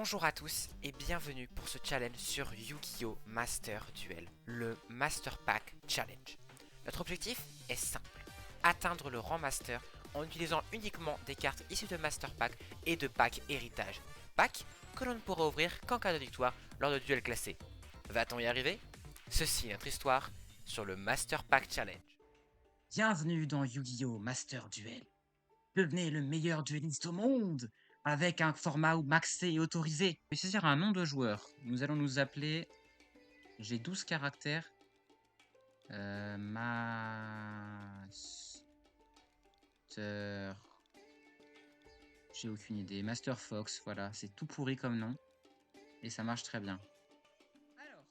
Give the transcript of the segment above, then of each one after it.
Bonjour à tous et bienvenue pour ce challenge sur Yu-Gi-Oh! Master Duel, le Master Pack Challenge. Notre objectif est simple, atteindre le rang Master en utilisant uniquement des cartes issues de Master Pack et de Pack Héritage. Pack que l'on ne pourra ouvrir qu'en cas de victoire lors de duels classés. Va-t-on y arriver? Ceci est notre histoire sur le Master Pack Challenge. Bienvenue dans Yu-Gi-Oh! Master Duel. Devenez le meilleur dueliste au monde avec un format où maxé est autorisé. Je vais saisir un nom de joueur. Nous allons nous appeler... J'ai 12 caractères. Master... J'ai aucune idée. Master Fox, voilà. C'est tout pourri comme nom. Et ça marche très bien. Alors,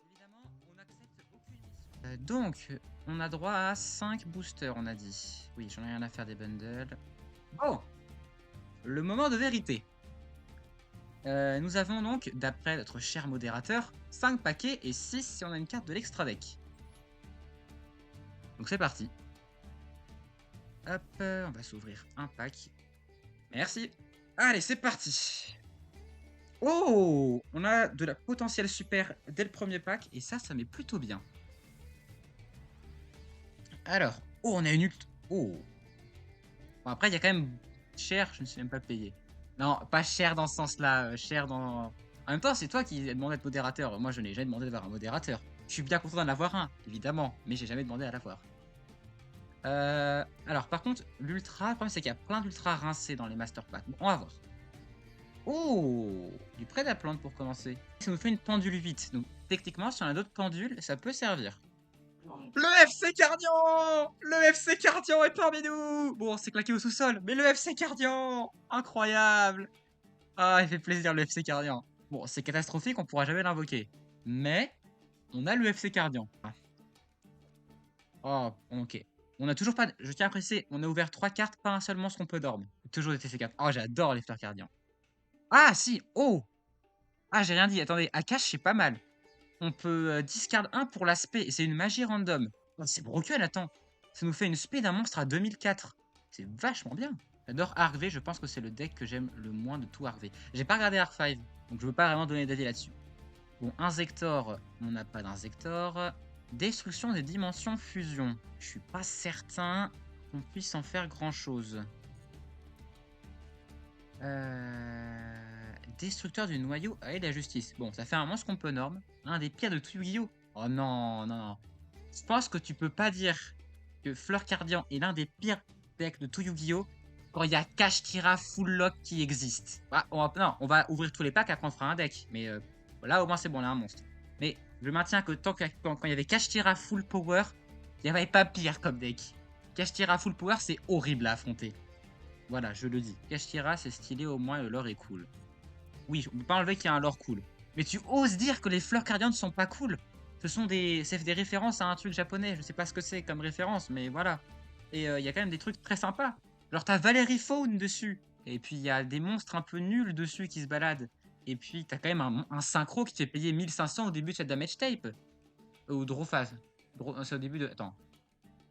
évidemment, on n'accepte aucune mission. Donc, on a droit à 5 boosters, on a dit. Oui, j'en ai rien à faire des bundles. Oh! Le moment de vérité. Nous avons donc, d'après notre cher modérateur, 5 paquets et 6 si on a une carte de l'extra deck. Donc c'est parti. Hop, on va s'ouvrir un pack. Merci. Allez, c'est parti. Oh! On a de la potentielle super dès le premier pack et ça met plutôt bien. Alors, oh, on a une ult. Oh! Bon, après, il y a quand même cher, je ne suis même pas payé. Non, pas cher dans ce sens-là, cher dans... En même temps, c'est toi qui as demandé d'être modérateur. Moi, je n'ai jamais demandé d'avoir un modérateur. Je suis bien content d'en avoir un, évidemment, mais j'ai jamais demandé à l'avoir. Alors, par contre, l'ultra, le problème, c'est qu'il y a plein d'ultra rincés dans les Master Packs. Bon, on va voir. Oh! Du Prédaplante pour commencer. Ça nous fait une pendule 8. Donc, techniquement, si on a d'autres pendules, ça peut servir. Le FC Cardian! Le FC Cardian est parmi nous! Bon, c'est claqué au sous-sol, mais le FC Cardian! Incroyable! Ah, il fait plaisir le FC Cardian. Bon, c'est catastrophique, on pourra jamais l'invoquer. Mais, on a le FC Cardian. Oh, ok. On a toujours pas... Je tiens à préciser, on a ouvert 3 cartes, pas un seul monstre qu'on peut dormir. Toujours des TC4. Oh, j'adore les fleurs Cardian. Ah, si! Oh! Ah, j'ai rien dit. Attendez, Akash, c'est pas mal. On peut discard 1 pour l'aspect, et c'est une magie random. Oh, c'est broken, attends. Ça nous fait une spé d'un monstre à 2004. C'est vachement bien. J'adore Arc V, je pense que c'est le deck que j'aime le moins de tout Arc V. J'ai pas regardé Arc 5, donc je veux pas vraiment donner d'avis là-dessus. Bon, Inzektor, on n'a pas d'Inzektor. Destruction des dimensions fusion. Je suis pas certain qu'on puisse en faire grand-chose. Destructeur du noyau et la justice. Bon, ça fait un monstre qu'on peut norme. Un des pires de tout Yu-Gi-Oh! Oh non, non, non. Je pense que tu peux pas dire que Fleur Cardian est l'un des pires decks de tout Yu-Gi-Oh! Quand il y a Kashtira Full Lock qui existe. Ah, non, on va ouvrir tous les packs, après on fera un deck. Mais là, au moins, c'est bon, on a un monstre. Mais je maintiens que quand il y avait Kashtira Full Power, il n'y avait pas pire comme deck. Kashtira Full Power, c'est horrible à affronter. Voilà, je le dis. Kashtira, c'est stylé, au moins le lore est cool. Oui, on peut pas enlever qu'il y a un lore cool. Mais tu oses dire que les fleurs cardiennes ne sont pas cool. C'est des références à un truc japonais. Je sais pas ce que c'est comme référence, mais voilà. Et il y a quand même des trucs très sympas. Genre t'as Valérie Faune dessus. Et puis il y a des monstres un peu nuls dessus qui se baladent. Et puis t'as quand même un synchro qui te fait payer 1500 au début de cette damage tape. Ou Drofaz. C'est au début de... Attends.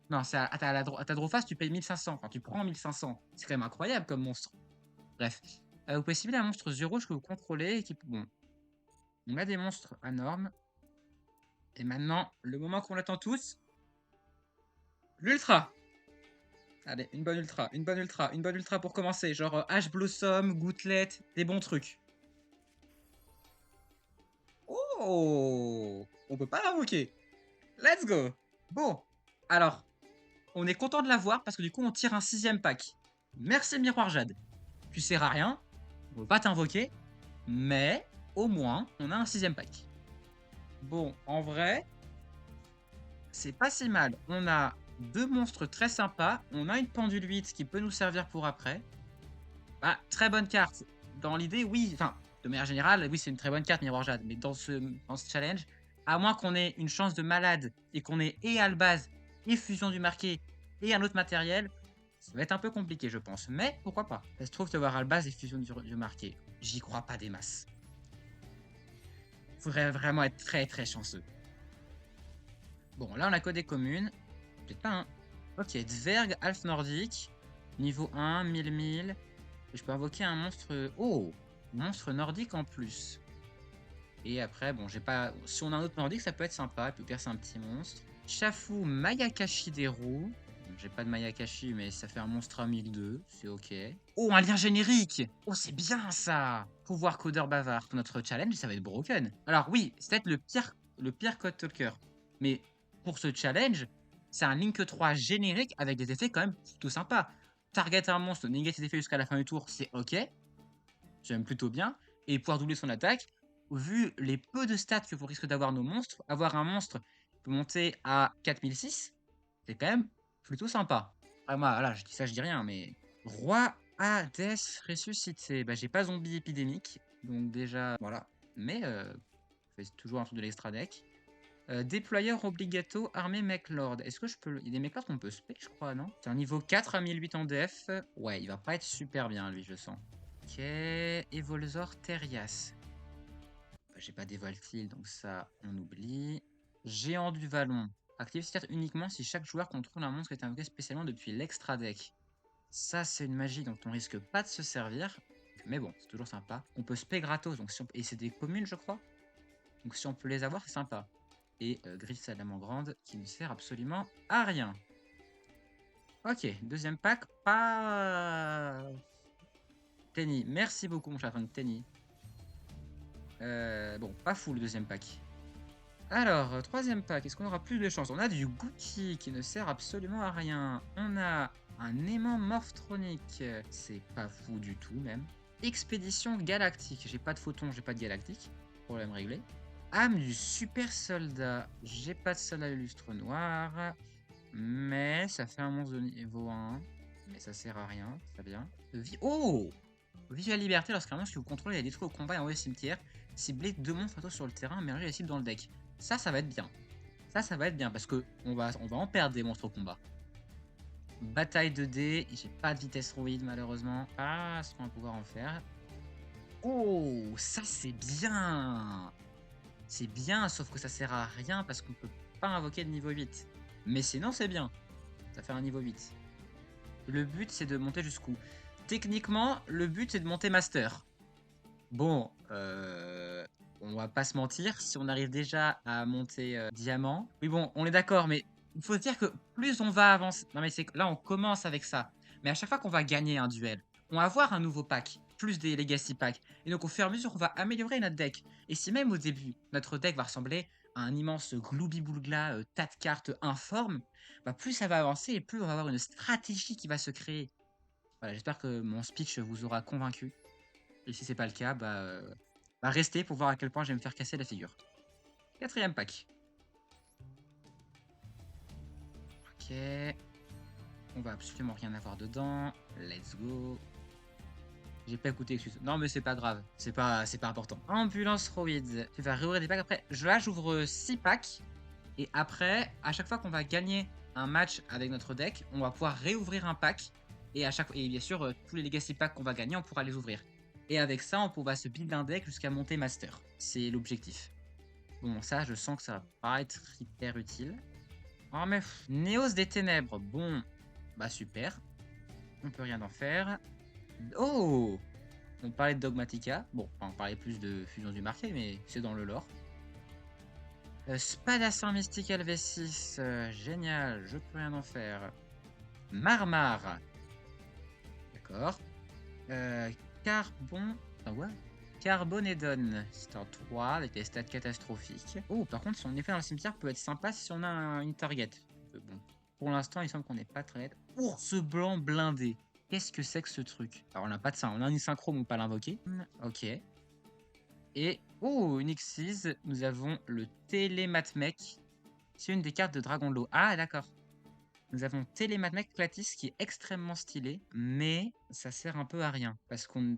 Non, c'est à ta Drofaz, tu payes 1500. Enfin, tu prends 1500. C'est quand même incroyable comme monstre. Bref. Vous pouvez cibler un monstre 0 que vous contrôlez et qui... Bon. On a des monstres à normes. Et maintenant, le moment qu'on attend tous. L'ultra. Allez, une bonne ultra, une bonne ultra, une bonne ultra pour commencer. Genre Ash Blossom, Gouttelette, des bons trucs. Oh! On peut pas l'invoquer. Let's go! Bon. Alors, on est content de l'avoir parce que du coup, on tire un 6ème pack. Merci Miroir Jade. Tu sers à rien. On peut pas t'invoquer. Mais, au moins, on a un 6ème pack. Bon, en vrai, c'est pas si mal. On a 2 monstres très sympas. On a une pendule 8 qui peut nous servir pour après. Ah, très bonne carte. Dans l'idée, oui. Enfin, de manière générale, oui, c'est une très bonne carte, Miroir Jade. Mais dans ce challenge, à moins qu'on ait une chance de malade et qu'on ait et Albaz, et Fusion du Marqué, et un autre matériel, ça va être un peu compliqué, je pense. Mais pourquoi pas? Ça se trouve, d'avoir Albaz et Fusion du Marqué. J'y crois pas des masses. Faudrait vraiment être très très chanceux. Bon, là, on a que des communes. Peut-être pas, hein. Ok, Dverg, Alf Nordique. Niveau 1, 1000. Et je peux invoquer un monstre... Oh! Monstre nordique en plus. Et après, bon, j'ai pas. Si on a un autre nordique, ça peut être sympa. Puis au pire, c'est un petit monstre. Chafu Mayakashi Deru. J'ai pas de Mayakashi, mais ça fait un monstre à 1002. C'est ok. Oh, un lien générique. Oh, c'est bien ça. Pouvoir codeur bavard. Pour notre challenge, ça va être broken. Alors oui, c'est peut-être le pire code talker. Mais pour ce challenge, c'est un Link 3 générique avec des effets quand même plutôt sympas. Target un monstre, négatif ses effets jusqu'à la fin du tour, c'est ok. J'aime plutôt bien. Et pouvoir doubler son attaque. Vu les peu de stats que vous risquez d'avoir nos monstres, avoir un monstre qui peut monter à 4006, c'est quand même plutôt sympa. Ah, moi, là, je dis ça, je dis rien, mais. Roi Hades ressuscité. Bah, j'ai pas zombie épidémique. Donc, déjà, voilà. Mais, c'est toujours un truc de l'extra deck. Déployeur obligato, armée Mechlord. Est-ce que je peux. Il y a des Mechlord qu'on peut spec, je crois, non? C'est un niveau 4 à 1008 en def. Ouais, il va pas être super bien, lui, je sens. Ok. Evolzor Terias. Bah, j'ai pas d'Evoltil, donc ça, on oublie. Géant du Vallon. Active certes uniquement si chaque joueur contrôle un monstre qui est invoqué spécialement depuis l'extra deck. Ça, c'est une magie dont on risque pas de se servir. Mais bon, c'est toujours sympa. On peut spé gratos, donc si on... et c'est des communes, je crois. Donc si on peut les avoir, c'est sympa. Et Griffe Salamandre qui ne sert absolument à rien. Ok, deuxième pack, pas... Tenny, merci beaucoup mon cher Tenny. Bon, pas fou le deuxième pack. Alors, troisième pack, est-ce qu'on aura plus de chance? On a du Gucci qui ne sert absolument à rien. On a un aimant morphronique, c'est pas fou du tout même. Expédition galactique, j'ai pas de photon, j'ai pas de galactique. Problème réglé. Âme du super soldat, j'ai pas de soldat de lustre noir. Mais ça fait un monstre de niveau 1. Mais ça sert à rien, très bien. Oh! Vive la liberté lorsqu'un monstre que vous contrôlez est détruit au combat et envoyé au cimetière. Ciblez 2 monstres atos sur le terrain, mélangez les cibles dans le deck. Ça va être bien. Ça va être bien parce que on va en perdre des monstres au combat. Bataille de dés, j'ai pas de vitesse roïde malheureusement. Ah, ce qu'on va pouvoir en faire. Oh, ça c'est bien. C'est bien, sauf que ça sert à rien parce qu'on peut pas invoquer de niveau 8. Mais sinon c'est bien. Ça fait un niveau 8. Le but c'est de monter jusqu'où? Techniquement, le but c'est de monter master. Bon, on va pas se mentir, si on arrive déjà à monter diamant. Oui bon, on est d'accord, mais il faut se dire que plus on va avancer. Non mais c'est là on commence avec ça. Mais à chaque fois qu'on va gagner un duel, on va avoir un nouveau pack, plus des legacy packs. Et donc au fur et à mesure, on va améliorer notre deck. Et si même au début, notre deck va ressembler à un immense gloubi-boulgla, tas de cartes informes, bah plus ça va avancer et plus on va avoir une stratégie qui va se créer. Voilà, j'espère que mon speech vous aura convaincu. Et si c'est pas le cas, bah restez pour voir à quel point je vais me faire casser la figure. Quatrième pack. Ok. On va absolument rien avoir dedans. Let's go. J'ai pas écouté, excuse. Non, mais c'est pas grave. C'est pas important. Ambulance Roid. Tu vas réouvrir des packs après. Là, j'ouvre 6 packs. Et après, à chaque fois qu'on va gagner un match avec notre deck, on va pouvoir réouvrir un pack. Et bien sûr, tous les legacy packs qu'on va gagner, on pourra les ouvrir. Et avec ça, on pourra se build un deck jusqu'à monter master. C'est l'objectif. Bon, ça, je sens que ça va pas être hyper utile. Oh, mais Néos des Ténèbres. Bon, bah super. On peut rien en faire. Oh! On parlait de Dogmatica. Bon, on parlait plus de Fusion du Marqué, mais c'est dans le lore. Spadassin Mystical V6. Génial, je peux rien en faire. Marmar. D'accord. Carbon. Ah ouais? Carbonedon. C'est un 3 avec des stats catastrophiques. Oh, par contre, son effet dans le cimetière peut être sympa si on a une target. Bon, pour l'instant, il semble qu'on n'est pas très... Ours blanc blindé. Qu'est-ce que c'est que ce truc? Alors, on n'a pas de ça. On a une synchro, mais on peut pas l'invoquer. Ok. Et... Oh, une X6. Nous avons le Télématmec. C'est une des cartes de Dragon Lot. Ah, d'accord. Nous avons Télématmec Platis qui est extrêmement stylé, mais ça sert un peu à rien. Parce qu'on...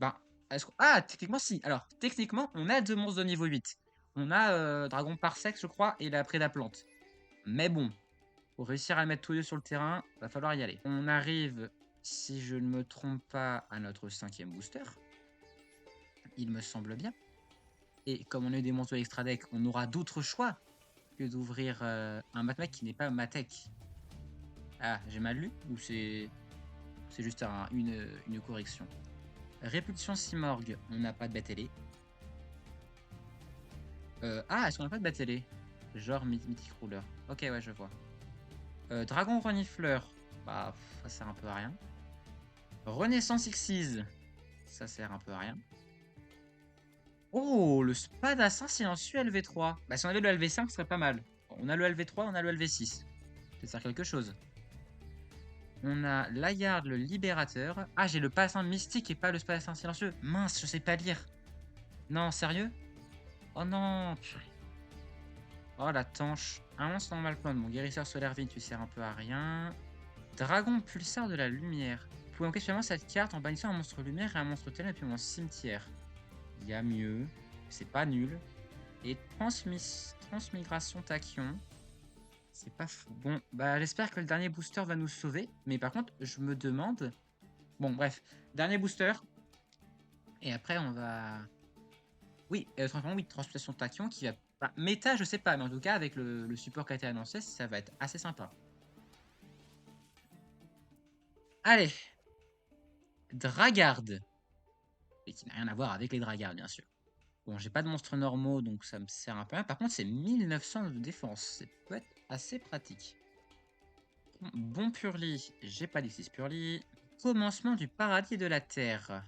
Ah, techniquement, si. Alors, techniquement, on a 2 monstres de niveau 8. On a Dragon Parsec, je crois, et la Prédaplante. Mais bon, pour réussir à mettre tous les deux sur le terrain, va falloir y aller. On arrive, si je ne me trompe pas, à notre 5e booster. Il me semble bien. Et comme on a eu des monstres de l'extra deck, on aura d'autres choix que d'ouvrir un Matmec qui n'est pas Matek. Ah, j'ai mal lu ou c'est juste une correction? Répulsion Simorgue, on n'a pas de bête ailée. Est-ce qu'on n'a pas de bête ailée? Genre Mythic Ruler. Ok, ouais, je vois. Dragon Renifleur. Bah, ça sert un peu à rien. Renaissance Xyz. Ça sert un peu à rien. Oh, le Spadassin silencieux LV3. Bah, si on avait le LV5, ce serait pas mal. On a le LV3, on a le LV6. Ça sert quelque chose. On a Layard, le Libérateur. Ah, j'ai le Passant Mystique et pas le Spadassin silencieux. Mince, je sais pas lire. Non, sérieux? Oh non, purée. Oh, la tanche. Un monstre normal clone. Mon guérisseur solaire vide, tu sers un peu à rien. Dragon pulsar de la lumière. Vous pouvez enquêter finalement cette carte en bannissant un monstre lumière et un monstre ténèbres depuis mon cimetière. Il y a mieux. C'est pas nul. Et transmigration tachyon. C'est pas fou. Bon, bah j'espère que le dernier booster va nous sauver. Mais par contre, je me demande... Bon, bref. Dernier booster. Et après, on va... Oui, transmutation tachyon qui va... Bah, méta, je sais pas. Mais en tout cas, avec le support qui a été annoncé, ça va être assez sympa. Allez. Dragarde. Et qui n'a rien à voir avec les Dragardes, bien sûr. Bon, j'ai pas de monstres normaux, donc ça me sert un peu. Par contre, c'est 1900 de défense. Ça peut être assez pratique. Bon Purli. J'ai pas d'6 Purli. Commencement du paradis de la Terre.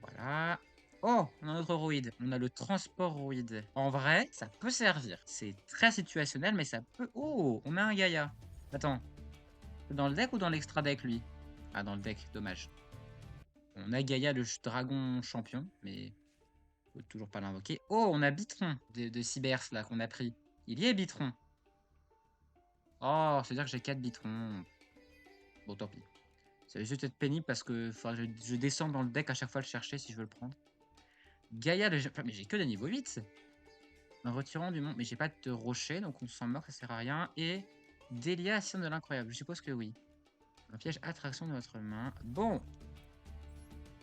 Voilà. Oh, on a un autre roïde. On a le transport roïde. En vrai, ça peut servir. C'est très situationnel, mais ça peut... Oh, on a un Gaïa. Attends. Dans le deck ou dans l'extra deck, lui? Ah, dans le deck, dommage. On a Gaïa, le dragon champion, mais... Faut toujours pas l'invoquer. Oh, on a Bitron de Cybers, là, qu'on a pris. Il y est, Bitron. Oh, c'est-à-dire que j'ai 4 Bitrons. Bon, tant pis. Ça va juste être pénible parce que je descends dans le deck à chaque fois le chercher si je veux le prendre. Gaïa, mais j'ai que des niveaux 8. En retirant du monde. Mais j'ai pas de rocher, donc on s'en moque, ça sert à rien. Et Delia, Ascend de l'incroyable. Je suppose que oui. Un piège attraction de votre main. Bon.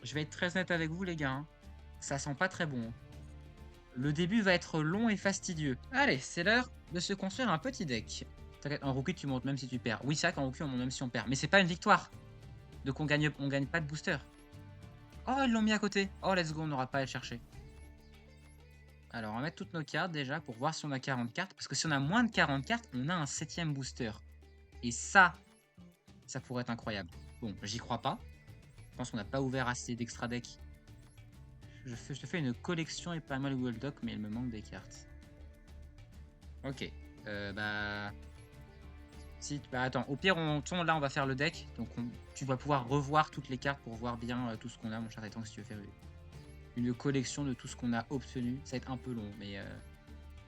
Je vais être très honnête avec vous, les gars. Hein. Ça sent pas très bon. Le début va être long et fastidieux. Allez, c'est l'heure de se construire un petit deck. T'inquiète, en rookie, tu montes même si tu perds. Oui, c'est vrai qu'en rookie, on monte même si on perd. Mais c'est pas une victoire. Donc on gagne pas de booster. Oh, ils l'ont mis à côté. Oh, let's go, on n'aura pas à le chercher. Alors, on va mettre toutes nos cartes déjà pour voir si on a 40 cartes. Parce que si on a moins de 40 cartes, on a un 7ème booster. Et ça pourrait être incroyable. Bon, j'y crois pas. Je pense qu'on n'a pas ouvert assez d'extra deck. Je te fais une collection et pas mal Google Doc, mais il me manque des cartes. Ok. Attends, au pire, là, on va faire le deck. Donc, tu vas pouvoir revoir toutes les cartes pour voir bien tout ce qu'on a, mon cher Titan, si tu veux faire une collection de tout ce qu'on a obtenu. Ça va être un peu long, mais...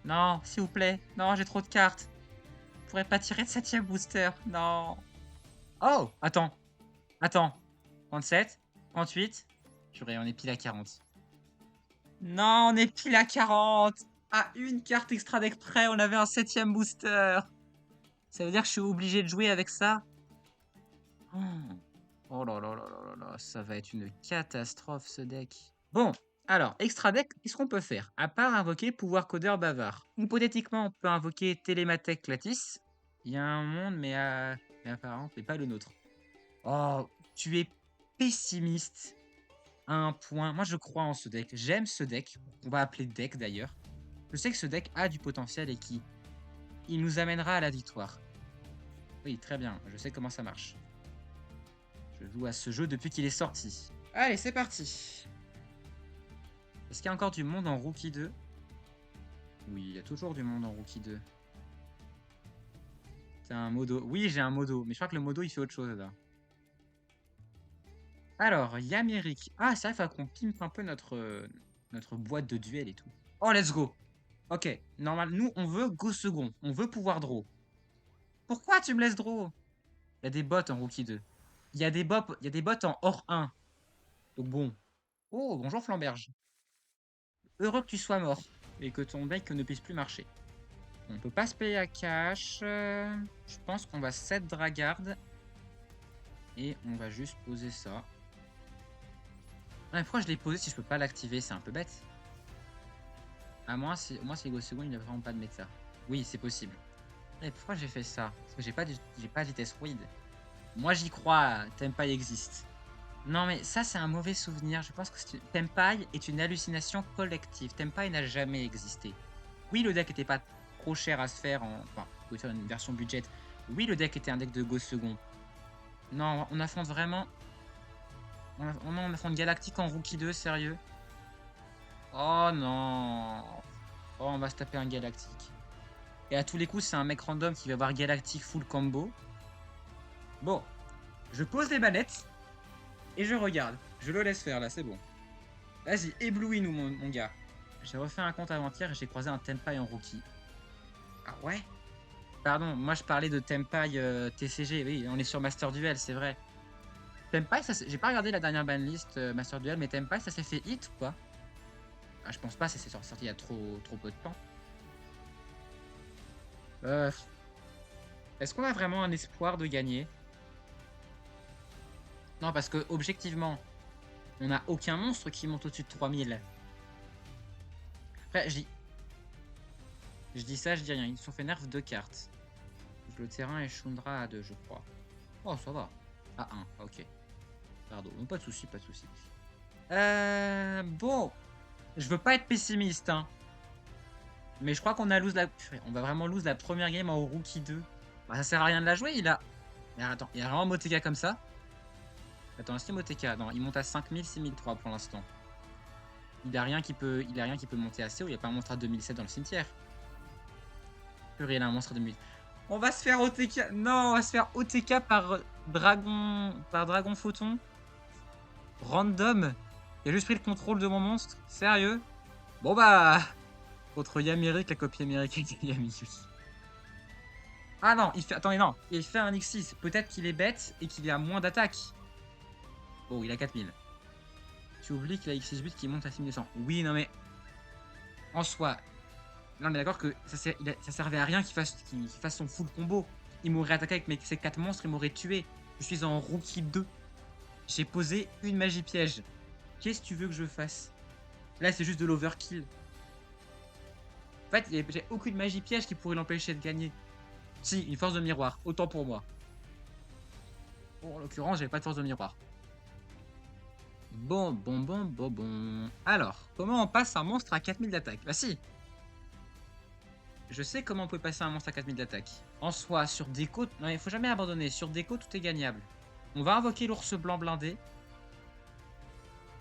Non, s'il vous plaît. Non, j'ai trop de cartes. Je pourrais pas tirer de 7ème booster. Non. Oh, attends. 37, 38. Purée, on est pile à 40. Non, on est pile à 40. À une carte extra deck près, on avait un 7ème booster. Ça veut dire que je suis obligé de jouer avec ça? Oh là là là là là, ça va être une catastrophe ce deck. Bon, alors, extra deck, qu'est-ce qu'on peut faire? À part invoquer pouvoir codeur bavard. Hypothétiquement, on peut invoquer Télémathèque Clatis. Il y a un monde, mais apparemment, c'est pas le nôtre. Oh, tu es pessimiste à un point. Moi, je crois en ce deck. J'aime ce deck. On va appeler deck d'ailleurs. Je sais que ce deck a du potentiel et il nous amènera à la victoire. Oui, très bien. Je sais comment ça marche. Je joue à ce jeu depuis qu'il est sorti. Allez, c'est parti. Est-ce qu'il y a encore du monde en Rookie 2? Oui, il y a toujours du monde en Rookie 2. C'est un modo. Oui, j'ai un modo. Mais je crois que le modo, il fait autre chose là. Alors, Yamérique. Ah, c'est vrai qu'il faut qu'on pimpe un peu notre boîte de duel et tout. Oh, let's go. Ok, normal. Nous, on veut go second. On veut pouvoir draw. Pourquoi tu me laisses draw? Il y a des bots en Rookie 2. Il y a des bots en hors 1. Donc bon. Oh, bonjour Flamberge. Heureux que tu sois mort. Et que ton deck ne puisse plus marcher. On peut pas se payer à cash. Je pense qu'on va set Dragarde. Et on va juste poser ça. Ah, pourquoi je l'ai posé si je peux pas l'activer? C'est un peu bête. À moins si Go Second, il n'y a vraiment pas de méta. Oui, c'est possible. Et pourquoi j'ai fait ça? Parce que j'ai pas de vitesse ruide. Moi j'y crois, Tempai existe. Non, mais ça, c'est un mauvais souvenir. Je pense que Tenpai est une hallucination collective. Tenpai n'a jamais existé. Oui, le deck était pas trop cher à se faire. Enfin, vous pouvez faire une version budget. Oui, le deck était un deck de Go second. Non, on affronte vraiment... On affronte Galactique en Rookie 2, sérieux? Oh non. Oh, on va se taper un Galactique. Et à tous les coups, c'est un mec random qui va avoir Galactique full combo. Bon, je pose les manettes et je regarde. Je le laisse faire là, c'est bon. Vas-y, éblouis-nous, mon gars. J'ai refait un compte avant-hier et j'ai croisé un Tenpai en rookie. Ah ouais? Pardon, moi je parlais de Tenpai TCG. Oui, on est sur Master Duel, c'est vrai. Tenpai, j'ai pas regardé la dernière banlist Master Duel, mais Tenpai, ça s'est fait hit ou pas? Ah, je pense pas, c'est sorti il y a trop peu de temps. Est-ce qu'on a vraiment un espoir de gagner? Non, parce que objectivement, on n'a aucun monstre qui monte au-dessus de 3000. Après, je dis ça, je dis rien. Ils se sont fait nerf 2 cartes. Le terrain est Shundra à 2, je crois. Oh, ça va. À 1, ok. Pardon, pas de soucis, pas de soucis. Bon. Je veux pas être pessimiste, hein. Mais je crois qu'on a lose la... On va vraiment lose la première game en Rookie 2. Bah, ça sert à rien de la jouer, il a... Mais attends, il y a vraiment Moteka comme ça? Attends, est-ce qu'il y a Moteka? Non, il monte à 5000, 6003 pour l'instant. Il a rien qui peut monter assez haut. Il n'y a pas un monstre à 2007 dans le cimetière. Purée, il a un monstre à 2000. On va se faire OTK. Non, on va se faire OTK par Dragon Photon. Random. Il a juste pris le contrôle de mon monstre. Sérieux? Bon bah... Contre Yamiric, la copie américaine de Yamiyu. Ah non, il fait... Attendez, non. Il fait un X6. Peut-être qu'il est bête et qu'il a moins d'attaque. Oh, il a 4000. Tu oublies qu'il a X6 but qui monte à 6200. Oui, non mais... En soi... Non, mais d'accord que ça servait à rien qu'il fasse son full combo. Il m'aurait attaqué avec ses 4 monstres, il m'aurait tué. Je suis en Rookie 2. J'ai posé une magie piège. Qu'est-ce que tu veux que je fasse? Là, c'est juste de l'overkill. En fait, j'ai aucune magie piège qui pourrait l'empêcher de gagner. Si, une force de miroir. Autant pour moi. Bon, en l'occurrence, j'avais pas de force de miroir. Bon. Alors, comment on passe un monstre à 4000 d'attaque? Bah si. Je sais comment on peut passer un monstre à 4000 d'attaque. En soi, sur déco... Non, il faut jamais abandonner. Sur déco, tout est gagnable. On va invoquer l'ours blanc blindé.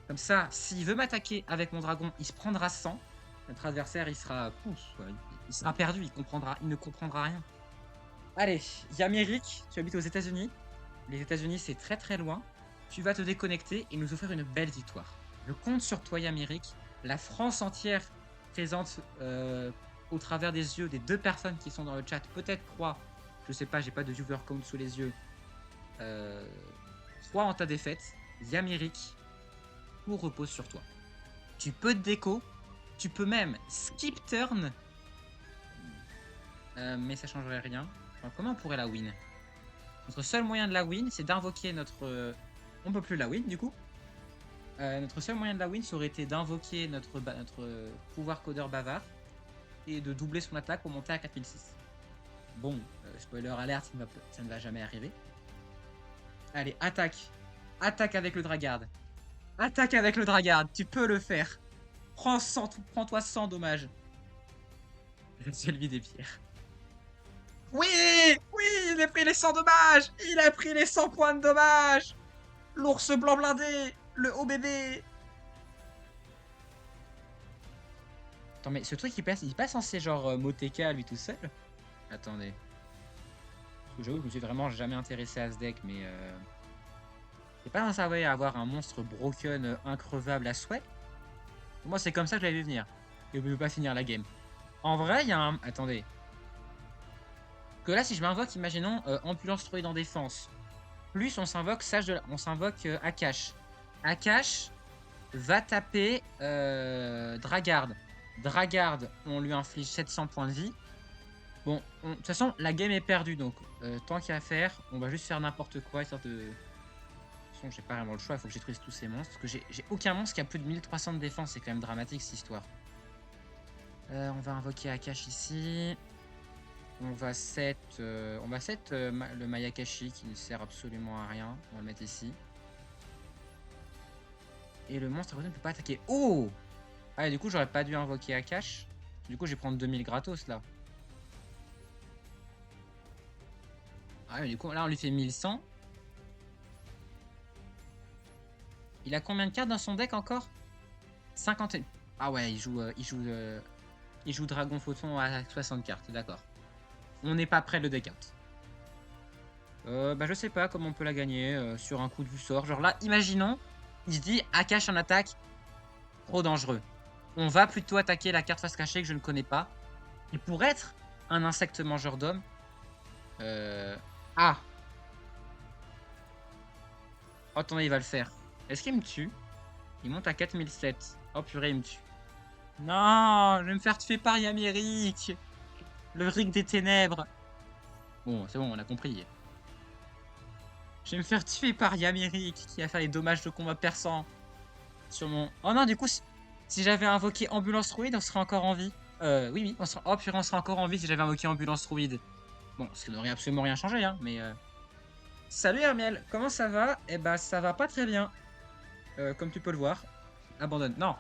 Comme ça, s'il veut m'attaquer avec mon dragon, il se prendra 100. Notre adversaire, il sera... il sera perdu, il ne comprendra rien. Allez, Yaméric, tu habites aux États-Unis. Les États-Unis, c'est très très loin. Tu vas te déconnecter et nous offrir une belle victoire. Je compte sur toi, Yaméric. La France entière présente au travers des yeux des 2 personnes qui sont dans le chat. Peut-être 3. Je sais pas, j'ai pas de viewer count sous les yeux. 3 en ta défaite. Yaméric, tout repose sur toi. Tu peux te déco. Tu peux même skip turn. Mais ça changerait rien. Alors, comment on pourrait la win? Notre seul moyen de la win, c'est d'invoquer notre... On peut plus la win, du coup. Notre seul moyen de la win, ça aurait été d'invoquer notre pouvoir codeur bavard et de doubler son attaque pour monter à 4006. Bon, spoiler alert, ça ne va jamais arriver. Allez, attaque. Attaque avec le Dragard. Attaque avec le Dragard, tu peux le faire. Prends-toi 100 dommages. Je suis le des pierres. Oui, il a pris les 100 dommages. Il a pris les 100 points de dommages. L'ours blanc blindé, le haut bébé. Attends, mais ce truc, il est pas censé genre Moteka lui tout seul? Attendez. Parce que j'avoue, je me suis vraiment jamais intéressé à ce deck, mais... C'est pas censé avoir un monstre broken increvable à souhait? Pour moi, c'est comme ça que je l'avais vu venir. Et vous ne pouvez pas finir la game. En vrai, il y a un... Attendez. Que là, si je m'invoque, imaginons, Ambulance Troïde en défense. Plus, on s'invoque Akash. Akash va taper Dragard. Dragard, on lui inflige 700 points de vie. Bon, de toute façon, la game est perdue, donc tant qu'il y a à faire, on va juste faire n'importe quoi, histoire de... De toute façon, j'ai pas vraiment le choix, il faut que je détruise tous ces monstres. Parce que j'ai aucun monstre qui a plus de 1300 de défense, c'est quand même dramatique cette histoire. On va invoquer Akash ici. On va set le Mayakashi qui ne sert absolument à rien. On va le mettre ici. Et le monstre ne peut pas attaquer. Oh! Ah, et du coup, j'aurais pas dû invoquer Akash. Du coup, je vais prendre 2000 gratos là. Ah, mais du coup, là, on lui fait 1100. Il a combien de cartes dans son deck encore? 50. Ah ouais, il joue Dragon Photon à 60 cartes, d'accord. On n'est pas près de le deck out. Bah je sais pas comment on peut la gagner sur un coup du sort. Genre là, imaginons, il se dit Akash en attaque, trop dangereux. On va plutôt attaquer la carte face cachée que je ne connais pas. Et pour être un insecte mangeur d'hommes... Ah! Oh, attendez, il va le faire. Est-ce qu'il me tue? Il monte à 4007. Oh purée, il me tue. Non, je vais me faire tuer par Yamérique. Le rig des ténèbres. Bon, c'est bon, on a compris. Je vais me faire tuer par Yamérique qui va faire les dommages de combat perçants sur mon... Oh non, du coup, si j'avais invoqué Ambulance Druide, on serait encore en vie. Oui, on serait... Oh purée, on serait encore en vie si j'avais invoqué Ambulance Druide. Bon, ce qui n'aurait absolument rien changé, hein, mais... Salut Hermiel, comment ça va? Eh bah, ça va pas très bien. Comme tu peux le voir. Abandonne. Non,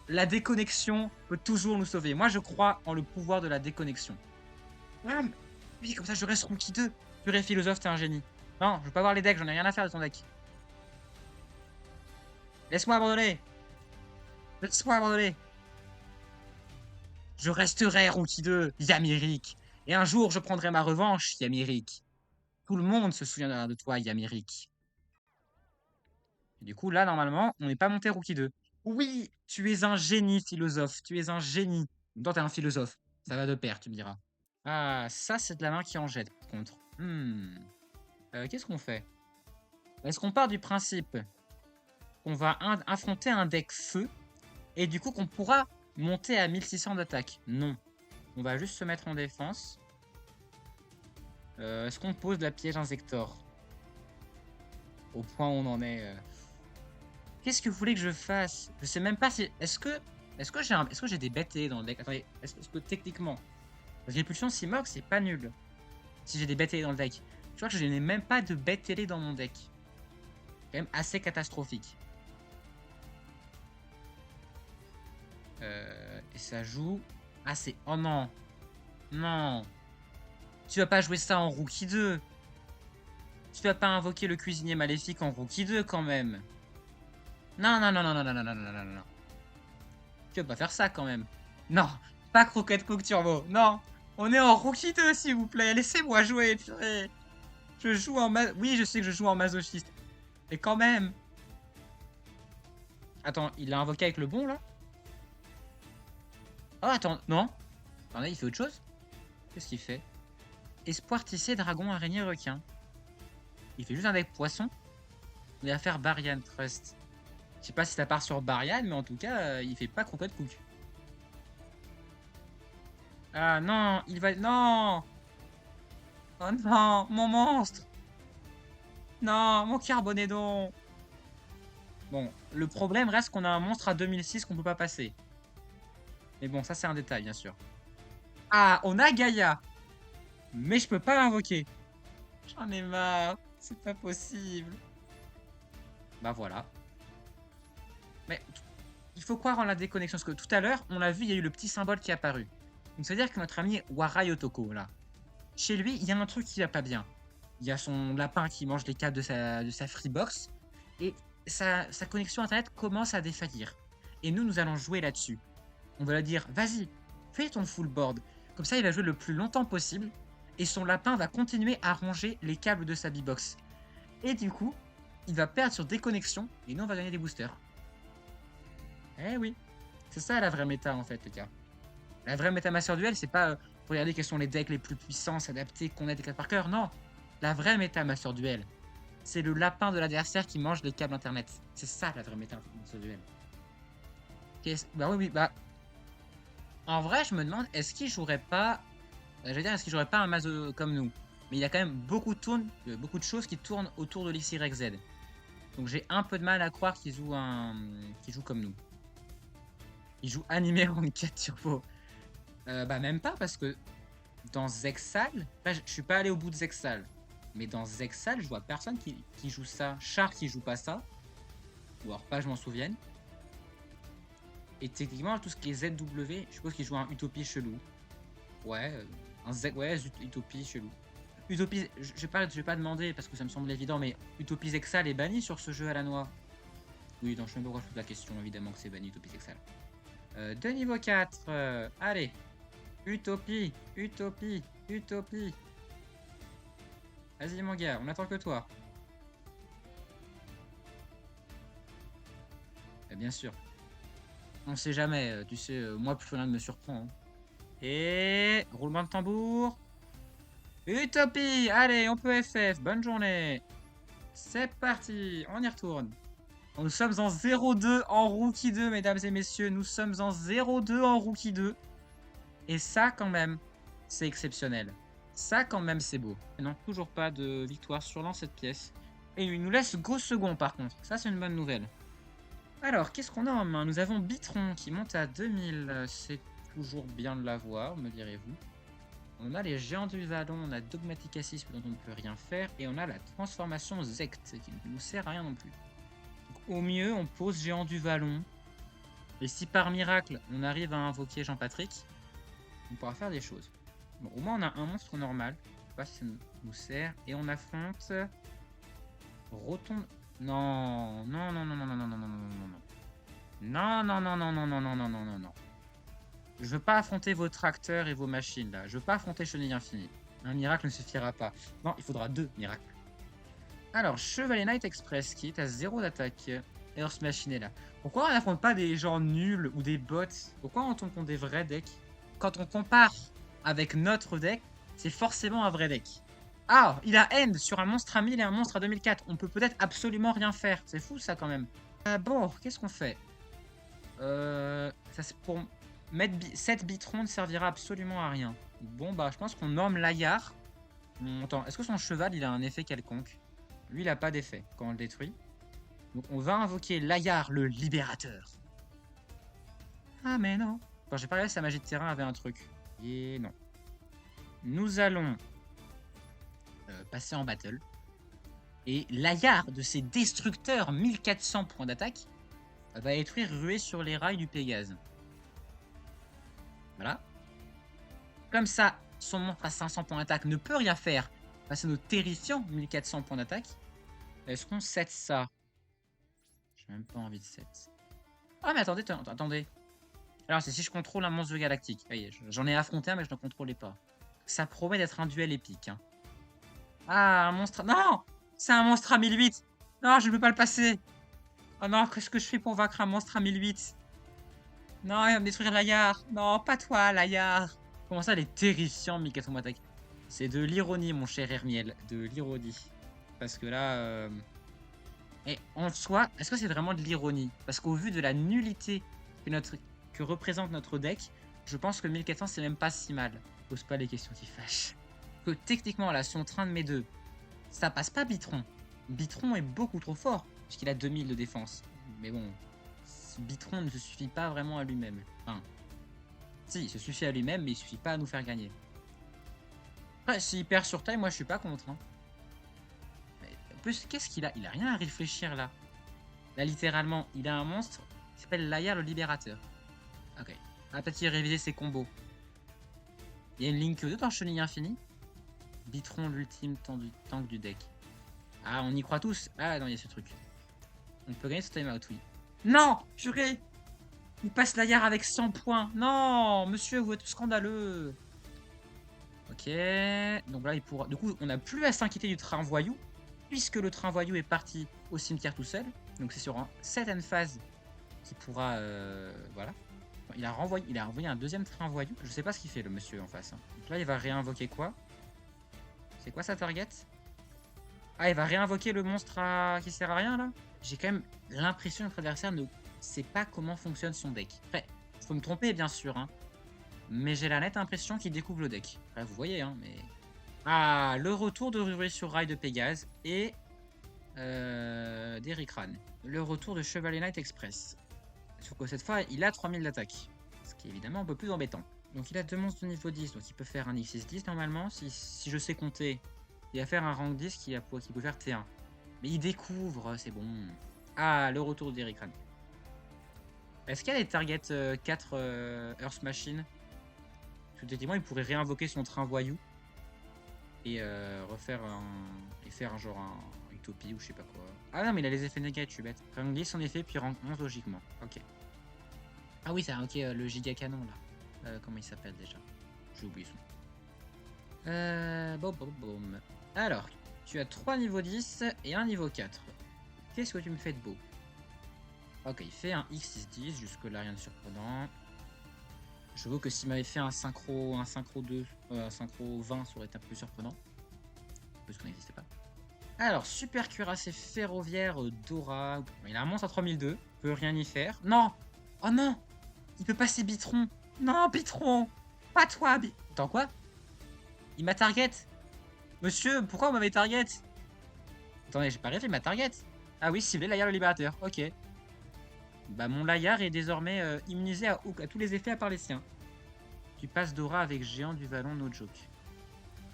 la déconnexion peut toujours nous sauver. Moi, je crois en le pouvoir de la déconnexion. Ah, oui, comme ça, je reste Rookie 2. Purée philosophe, t'es un génie. Non, je veux pas voir les decks, j'en ai rien à faire de ton deck. Laisse-moi abandonner. Laisse-moi abandonner. Je resterai Rookie 2, Yamiric. Et un jour, je prendrai ma revanche, Yamiric. Tout le monde se souviendra de toi, Yamiric. Et du coup, là, normalement, on n'est pas monté Rookie 2. Oui, tu es un génie, philosophe. Tu es un génie. Toi, t'es un philosophe. Ça va de pair, tu me diras. Ah, ça, c'est de la main qui en jette, par contre. Qu'est-ce qu'on fait? Est-ce qu'on part du principe qu'on va affronter un deck feu et du coup qu'on pourra monter à 1600 d'attaque? Non. On va juste se mettre en défense. Est-ce qu'on pose la piège insector? Au point où on en est. Qu'est-ce que vous voulez que je fasse? Je sais même pas si... Est-ce que j'ai des bêtes dans le deck? Attendez, est-ce que techniquement... Répulsion Simox, c'est pas nul. Si j'ai des bêtes dans le deck. Je crois que je n'ai même pas de bêtes télé dans mon deck. Quand même assez catastrophique. Et ça joue... Ah, c'est... Oh non. Non. Tu vas pas jouer ça en Rookie 2. Tu vas pas invoquer le cuisinier maléfique en Rookie 2 quand même. Non, non, non, non, non, non, non, non, non, non, non. Tu vas pas faire ça quand même. Non, pas Croquette Cook Turbo. Non, on est en Rookie 2 s'il vous plaît. Laissez-moi jouer, purée. Je joue en Oui, je sais que je joue en masochiste. Mais quand même. Attends, il l'a invoqué avec le bon là? Oh, attends, non. Attendez, il fait autre chose? Qu'est-ce qu'il fait? Espoir tissé, dragon, araignée, requin. Il fait juste un deck poisson. Il va faire Barian Trust. Je sais pas si ça part sur Barian, mais en tout cas, il fait pas Croquette Cook. Ah non, il va... Non! Oh non, mon monstre! Non, mon Carbonédon! Bon, le problème reste qu'on a un monstre à 2006 qu'on peut pas passer. Mais bon, ça c'est un détail, bien sûr. Ah, on a Gaïa! Mais je peux pas l'invoquer. J'en ai marre. C'est pas possible. Bah voilà. Mais il faut croire en la déconnexion. Parce que tout à l'heure, on l'a vu, il y a eu le petit symbole qui est apparu. Donc ça veut dire que notre ami Warai Otoko, là, chez lui, il y a un truc qui va pas bien. Il y a son lapin qui mange les câbles de sa Freebox. Et sa connexion Internet commence à défaillir. Et nous allons jouer là-dessus. On va lui dire, vas-y, fais ton full board. Comme ça, il va jouer le plus longtemps possible. Et son lapin va continuer à ranger les câbles de sa B-Box. Et du coup, il va perdre sur déconnexion. Et nous, on va gagner des boosters. Eh oui. C'est ça la vraie méta, en fait, les gars. La vraie méta Master Duel, c'est pas regarder quels sont les decks les plus puissants, adaptés, qu'on a des cartes par cœur. Non. La vraie méta Master Duel, c'est le lapin de l'adversaire qui mange les câbles internet. C'est ça la vraie méta Master Duel. Bah oui, bah. En vrai, je me demande, est-ce qu'il jouerait pas. Je veux dire, est-ce qu'il jouerait pas un Mazo comme nous? Mais il y a quand même beaucoup de choses qui tournent autour de l'XYZ. Donc j'ai un peu de mal à croire qu'il joue comme nous. Il joue animé en 4 turbo. Bah même pas, parce que dans Zexal, là je suis pas allé au bout de Zexal, mais dans Zexal, je vois personne qui joue ça. Char qui joue pas ça. Ou alors pas, je m'en souvienne. Et techniquement, tout ce qui est ZW, je suppose qu'il joue un Utopie chelou. Ouais, un Z, ouais, Utopie chelou. Utopie, je vais pas demander parce que ça me semble évident, mais Utopie Exal est banni sur ce jeu à la noix. Oui, donc je me pose la question, évidemment que c'est banni Utopie Exal. De niveau 4, allez. Utopie, Utopie, Utopie. Vas-y mon gars, on attend que toi. Bien sûr. On sait jamais, tu sais, moi plus rien ne me surprend. Hein. Et roulement de tambour. Utopie, allez, on peut FF, bonne journée. C'est parti, on y retourne. Nous sommes en 0-2 en Rookie 2, mesdames et messieurs. Nous sommes en 0-2 en Rookie 2. Et ça, quand même, c'est exceptionnel. Ça, quand même, c'est beau. Et non, toujours pas de victoire sur l'an cette pièce. Et il nous laisse go second, par contre. Ça, c'est une bonne nouvelle. Alors, qu'est-ce qu'on a en main? Nous avons Bitron qui monte à 2000. C'est toujours bien de l'avoir, me direz-vous. On a les géants du vallon, on a Dogmaticacisme dont on ne peut rien faire. Et on a la transformation Zect qui ne nous sert à rien non plus. Donc, au mieux, on pose géant du vallon. Et si par miracle, on arrive à invoquer Jean-Patrick, on pourra faire des choses. Bon, au moins, on a un monstre normal. Je sais pas si ça nous sert. Et on affronte... Rotonde... Non, non, non, non, non, non, non, non, non, non, non, non. Non, non, non, non, non, non, non, non, non, non, non. Je veux pas affronter vos tracteurs et vos machines, là. Je veux pas affronter Chenille Infini. Un miracle ne suffira pas. Non, il faudra 2 miracles. Alors, Chevalier Knight Express, qui est à 0 d'attaque. Earth Machine est là. Pourquoi on n'affronte pas des gens nuls ou des bots? Pourquoi on tombe contre des vrais decks? Quand on compare avec notre deck, c'est forcément un vrai deck. Ah, il a End sur un monstre à 1000 et un monstre à 2004. On peut peut-être absolument rien faire. C'est fou ça quand même. Bon, qu'est-ce qu'on fait? Ça c'est pour mettre cette Bitron ne servira absolument à rien. Bon bah je pense qu'on nomme Layar. Attends, est-ce que son cheval il a un effet quelconque? Lui il a pas d'effet quand on le détruit. Donc on va invoquer Layar le libérateur. Ah mais non. Quand j'ai parlé, sa magie de terrain avait un truc. Et non. Nous allons passer en battle. Et Layar de ses destructeurs 1400 points d'attaque va détruire ruée sur les rails du Pégase. Voilà. Comme ça, son monstre à 500 points d'attaque ne peut rien faire face à nos terrifiants 1400 points d'attaque. Est-ce qu'on set ça? J'ai même pas envie de set. Ah mais attendez, attendez. Alors c'est si je contrôle un monstre galactique. J'en ai affronté un mais je ne contrôlais pas. Ça promet d'être un duel épique. Hein. Ah, un monstre... Non! C'est un monstre à 1008. Non, je ne peux pas le passer. Oh non, qu'est-ce que je fais pour vaincre un monstre à 1008? Non, il va me détruire Layar. Non, pas toi, Layar. Comment ça, elle est terrifiant, 1400 attaque. C'est de l'ironie, mon cher Hermiel. De l'ironie. Parce que là... Et en soi, est-ce que c'est vraiment de l'ironie? Parce qu'au vu de la nullité que représente notre deck, je pense que 1400, c'est même pas si mal. Pose pas les questions qui fâchent. Que techniquement, là, si on train de mes deux, ça passe pas Bitron. Bitron est beaucoup trop fort, puisqu'il a 2000 de défense. Mais bon, Bitron ne se suffit pas vraiment à lui-même. Enfin, si, il se suffit à lui-même, mais il suffit pas à nous faire gagner. Après, s'il perd sur taille, moi je suis pas contre. Hein. Mais, en plus, qu'est-ce qu'il a? Il a rien à réfléchir là. Là, littéralement, il a un monstre qui s'appelle Layar le libérateur. Ok. Ah, peut-être qu'il a révisé ses combos. Il y a une Link 2 dans Chenille Infini. Bitron, l'ultime tank du deck. Ah, on y croit tous. Ah non, il y a ce truc. On peut gagner ce timeout, oui. Non, juré. Il passe Layar avec 100 points. Non, monsieur, vous êtes scandaleux. Ok. Donc là, il pourra... Du coup, on n'a plus à s'inquiéter du train voyou, puisque le train voyou est parti au cimetière tout seul. Donc c'est sur un set and phase qui pourra... voilà. Il a envoyé un deuxième train voyou. Je sais pas ce qu'il fait, le monsieur en face. Hein. Donc là, il va réinvoquer quoi? C'est quoi sa target? Ah, il va réinvoquer le monstre qui sert à rien, là? J'ai quand même l'impression que notre adversaire ne sait pas comment fonctionne son deck. Après, il faut me tromper, bien sûr, hein. Mais j'ai la nette impression qu'il découvre le deck. Après, vous voyez, hein, mais... Ah, le retour de Ruée sur rail de Pégase et... d'Erikran. Le retour de Chevalier Knight Express. Sauf que cette fois, il a 3000 d'attaque. Ce qui est évidemment un peu plus embêtant. Donc il a deux monstres de niveau 10, donc il peut faire un X6-10 normalement. Si je sais compter, il va faire un rank 10 qui peut faire T1. Mais il découvre, c'est bon. Ah, le retour d'Eric Ran. Est-ce qu'il y a des targets 4 Earth Machine? Tout effectivement, il pourrait réinvoquer son train voyou et refaire un. Et faire un genre un utopie ou je sais pas quoi. Ah non, mais il a les effets négatifs, je suis bête. Rang 10 son effet, puis rang 11 logiquement. Ok. Ah oui, c'est ok, le giga canon là. Comment il s'appelle déjà? J'ai oublié son nom. Boum. Alors, tu as 3 niveaux 10 et un niveau 4. Qu'est-ce que tu me fais de beau? Ok, il fait un X610, jusque là rien de surprenant. Je vois que s'il m'avait fait un synchro 2, un synchro 20, ça aurait été un peu plus surprenant. Parce qu'on n'existait pas. Alors, super cuirassé ferroviaire Dora. Il a un monstre à 3002, peut rien y faire. Non! Oh non! Il peut passer Bitron! Non, Bitron! Pas toi, Attends, quoi? Il m'a target! Monsieur, pourquoi vous m'avez target? Attendez, j'ai pas rêvé, il m'a target! Ah oui, ciblé Layar le libérateur, ok. Bah, mon Layar est désormais immunisé à tous les effets à part les siens. Tu passes Dora avec Géant du Vallon, no joke.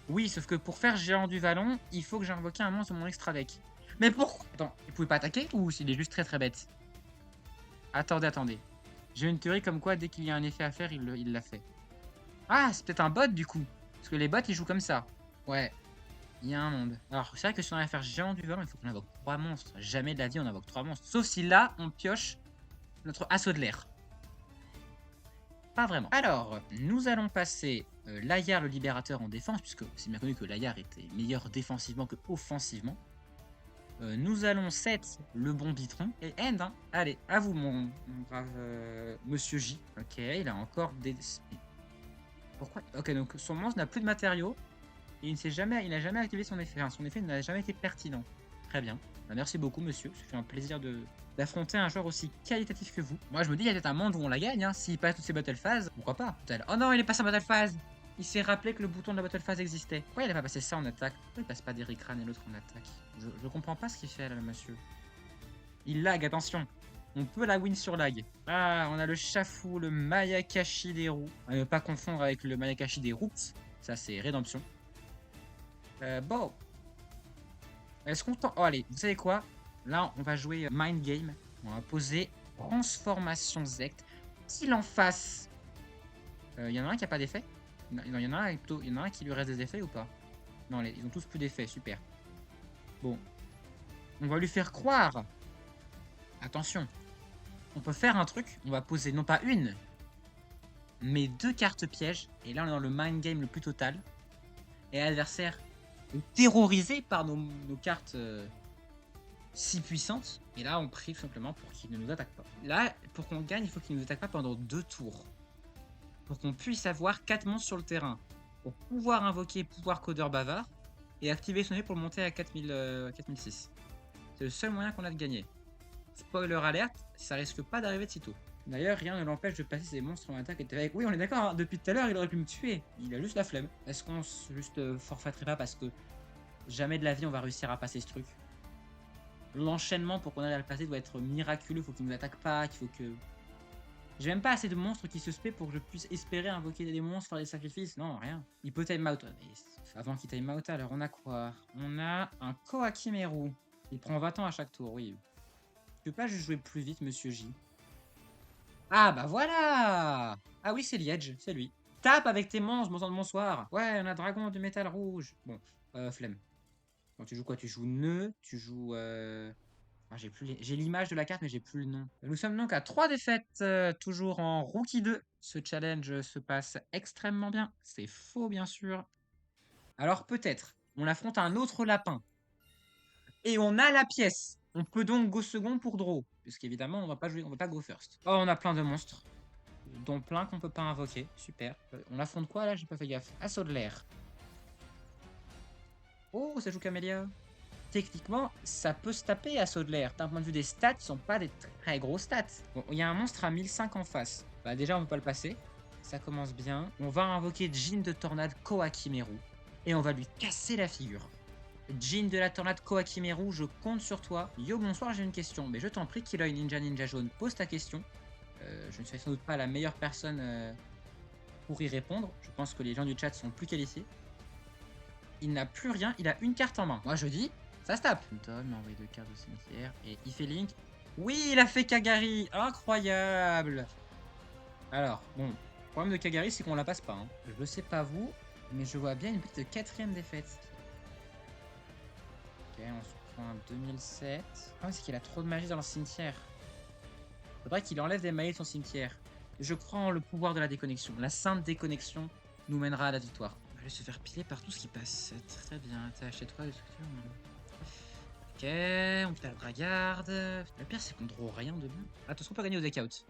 Oui, sauf que pour faire Géant du Vallon, il faut que j'ai invoqué un monstre de mon extra deck. Mais pourquoi? Attends, il pouvait pas attaquer ou s'il est juste très très bête? Attendez. J'ai une théorie comme quoi dès qu'il y a un effet à faire, il l'a fait. Ah, c'est peut-être un bot du coup. Parce que les bots ils jouent comme ça. Ouais, il y a un monde. Alors, c'est vrai que si on a à faire Géant du Vallon, il faut qu'on invoque 3 monstres. Jamais de la vie on invoque 3 monstres. Sauf si là, on pioche notre assaut de l'air. Pas vraiment. Alors, nous allons passer Layar le libérateur en défense, puisque c'est bien connu que Layar était meilleur défensivement que offensivement. Nous allons set le bon Bitron et end. Hein. Allez, à vous mon brave Monsieur J. Ok, il a encore des... Pourquoi? Ok, donc son monstre n'a plus de matériaux et il n'a jamais activé son effet. Enfin, son effet n'a jamais été pertinent. Très bien. Bah, merci beaucoup, monsieur. Ça fait un plaisir d'affronter un joueur aussi qualitatif que vous. Moi, je me dis, il y a peut-être un monde où on la gagne. Hein. S'il passe toutes ces battle phases, pourquoi pas? Oh non, il est passé en battle phase. Il s'est rappelé que le bouton de la battle phase existait. Pourquoi il a pas passé ça en attaque? Pourquoi il passe pas d'Eric Ran et l'autre en attaque? Je comprends pas ce qu'il fait là, monsieur. Il lag, attention. On peut la win sur lag. Ah, on a le Chafou, le Mayakashi des roues. À ne pas confondre avec le Mayakashi des routes. Ça, c'est Rédemption. Bon. Est-ce qu'on tente... Oh, allez, vous savez quoi? Là, on va jouer Mind Game. On va poser Transformation Zect. S'il en face... Il y en a un qui a pas d'effet? Non, il y en a un plutôt... Il y en a un qui lui reste des effets ou pas? Non, ils ont tous plus d'effets, super. Bon. On va lui faire croire. Attention. On peut faire un truc. On va poser non pas une, mais 2 cartes pièges. Et là, on est dans le mind game le plus total. Et l'adversaire est terrorisé par nos cartes si puissantes. Et là, on prie simplement pour qu'il ne nous attaque pas. Là, pour qu'on gagne, il faut qu'il ne nous attaque pas pendant 2 tours. Pour qu'on puisse avoir 4 monstres sur le terrain. Pour pouvoir invoquer pouvoir codeur bavard. Et activer son effet pour le monter à 4006. C'est le seul moyen qu'on a de gagner. Spoiler alerte, ça risque pas d'arriver de sitôt. D'ailleurs, rien ne l'empêche de passer ses monstres en attaque et avec. Oui, on est d'accord, hein, depuis tout à l'heure, il aurait pu me tuer. Il a juste la flemme. Est-ce qu'on juste forfaiterait pas parce que jamais de la vie on va réussir à passer ce truc? L'enchaînement pour qu'on arrive à le passer doit être miraculeux, faut qu'il nous attaque pas, qu'il faut que... J'ai même pas assez de monstres qui se spé pour que je puisse espérer invoquer des monstres, faire des sacrifices. Non, rien. Il peut time out. Avant qu'il time out, alors on a quoi? On a un Koakimeru. Il prend 20 ans à chaque tour, oui. Je peux pas juste jouer plus vite, monsieur J. Ah bah voilà! Ah oui, c'est Liège, c'est lui. Tape avec tes monstres, bon sang de bonsoir. Ouais, on a dragon du métal rouge. Bon, flemme. Bon, tu joues quoi? Tu joues nœud, tu joues... Ah, j'ai l'image de la carte, mais j'ai plus le nom. Nous sommes donc à 3 défaites, toujours en Rookie 2. Ce challenge se passe extrêmement bien. C'est faux, bien sûr. Alors peut-être, on affronte un autre lapin. Et on a la pièce. On peut donc go second pour draw. Puisqu'évidemment, on va pas jouer, on va pas go first. Oh, on a plein de monstres. Dont plein qu'on peut pas invoquer. Super. On affronte quoi là? J'ai pas fait gaffe. Assaut de l'air. Oh, ça joue Camélia. Techniquement, ça peut se taper Assaut de l'air. D'un point de vue des stats, ce sont pas des très gros stats. Bon, il y a un monstre à 1005 en face. Bah déjà, on peut pas le passer. Ça commence bien. On va invoquer Jin de Tornade Koakimeru. Et on va lui casser la figure. Jin de la Tornade Koakimeru, je compte sur toi. Yo, bonsoir, j'ai une question. Mais je t'en prie, Kiloy Ninja Jaune, pose ta question. Je ne suis sans doute pas la meilleure personne pour y répondre. Je pense que les gens du chat sont plus qualifiés. Il n'a plus rien, il a une carte en main. Moi, je dis, ça se tape. Tom m'a envoyé 2 cartes au cimetière. Et il fait Link. Oui, il a fait Kagari. Incroyable. Alors, bon, le problème de Kagari, c'est qu'on la passe pas. Hein. Je ne sais pas vous, mais je vois bien une petite 4ème défaite. Ok, on se prend un 2007. Ah, c'est qu'il a trop de magie dans le cimetière. Faudrait qu'il enlève des mailles de son cimetière. Je crois en le pouvoir de la déconnexion. La sainte déconnexion nous mènera à la victoire. On va aller se faire piler par tout ce qui passe. Très bien. T'as acheté toi des structures. Ok, on fait la dragarde. Le pire, c'est qu'on ne draw rien de bien. Attention, on peut gagner au deck out.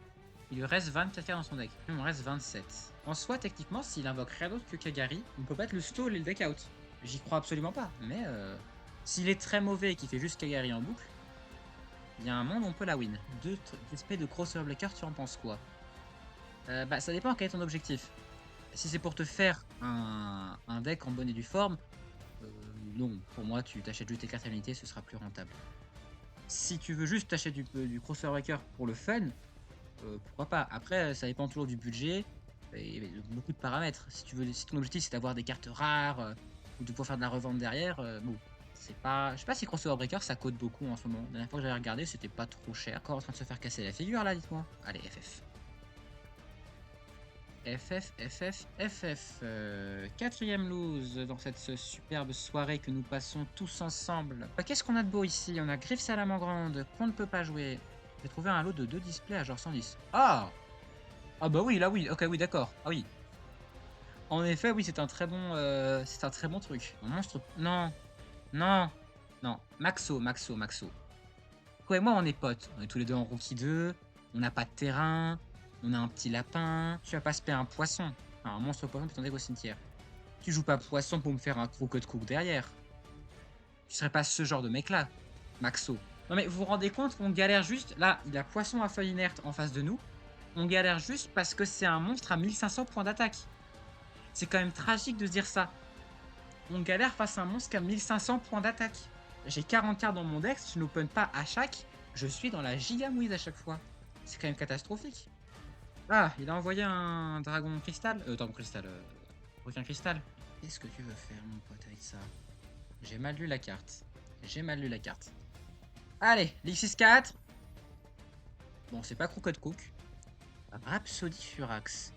Il lui reste 24 cartes dans son deck. Il me reste 27. En soi, techniquement, s'il invoque rien d'autre que Kagari, on peut battre le stall et le deck out. J'y crois absolument pas. Mais s'il est très mauvais et qu'il fait juste Kagari en boucle, il y a un monde où on peut la win. Deux espèces de crossover breaker, tu en penses quoi? Bah, ça dépend quel est ton objectif. Si c'est pour te faire un deck en bonne et due forme, non, pour moi, tu t'achètes juste tes cartes à l'unité, ce sera plus rentable. Si tu veux juste t'acheter du crossover breaker pour le fun, pourquoi pas. Après, ça dépend toujours du budget et de beaucoup de paramètres. Si ton objectif c'est d'avoir des cartes rares ou de pouvoir faire de la revente derrière, bon, c'est pas. Je sais pas si crossover breaker ça coûte beaucoup en ce moment. La dernière fois que j'avais regardé, c'était pas trop cher. Encore en train de se faire casser la figure là, dites-moi. Allez, FF. FF. 4ème lose dans cette superbe soirée que nous passons tous ensemble. Qu'est-ce qu'on a de beau ici? On a Griffe Salamandre qu'on ne peut pas jouer. J'ai trouvé un lot de 2 displays à genre 110. Ah! Ah bah oui, là oui, ok, oui, d'accord. Ah oui. En effet, oui, c'est un très bon truc. Un monstre... Non. Non. Non. Maxo. Toi et moi, on est potes. On est tous les deux en Rookie 2. On n'a pas de terrain. On a un petit lapin. Tu vas pas spé un poisson. Enfin, un monstre poisson pour ton deck au cimetière. Tu joues pas poisson pour me faire un croquet de cook derrière. Tu serais pas ce genre de mec là, Maxo. Non mais vous vous rendez compte qu'on galère juste. Là, il a poisson à feuille inerte en face de nous. On galère juste parce que c'est un monstre à 1500 points d'attaque. C'est quand même tragique de se dire ça. On galère face à un monstre qui a 1500 points d'attaque. J'ai 40 cartes dans mon deck, si je n'open pas à chaque, je suis dans la giga mouise à chaque fois. C'est quand même catastrophique. Ah, il a envoyé un dragon cristal. Requin cristal. Qu'est-ce que tu veux faire, mon pote, avec ça? J'ai mal lu la carte. Allez, Lixis 4. Bon, c'est pas Crooked Cook. Rhapsody Furax.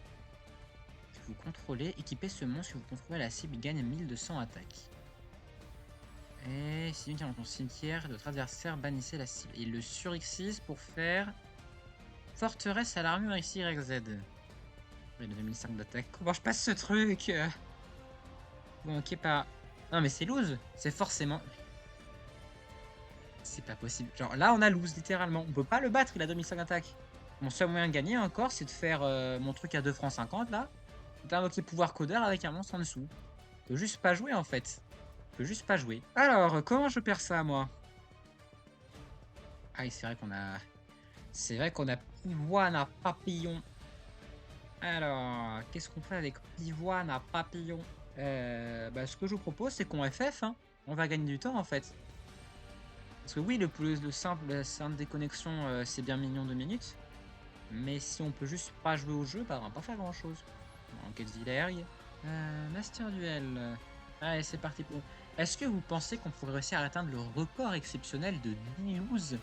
Si vous contrôlez, équipez ce monstre, si vous contrôlez la cible, il gagne 1200 attaques. Et si une carte dans ton cimetière, votre adversaire bannissait la cible. Il le surexcise pour faire forteresse à l'armure XYZ. Il a 2005 d'attaque. Comment je passe ce truc? Bon, ok, pas. Non, mais c'est lose. C'est forcément. C'est pas possible. Genre là, on a lose littéralement. On peut pas le battre, il a 2005 d'attaque. Mon seul moyen de gagner encore, c'est de faire mon truc à 2 francs 50 là. D'invoquer pouvoir codeur avec un monstre en dessous. Je peux juste pas jouer en fait. Alors, comment je perds ça moi? Ah oui, c'est vrai qu'on a. C'est vrai qu'on a pivoine à papillon. Alors, qu'est-ce qu'on fait avec pivoine à papillon? Bah, ce que je vous propose, c'est qu'on FF. Hein. On va gagner du temps en fait. Parce que oui, la simple déconnexion, c'est bien mignon 2 minutes. Mais si on peut juste pas jouer au jeu, bah on va pas faire grand chose. Enquête Villergue. Master Duel. Allez, c'est parti pour. Est-ce que vous pensez qu'on pourrait réussir à atteindre le record exceptionnel de 10 lose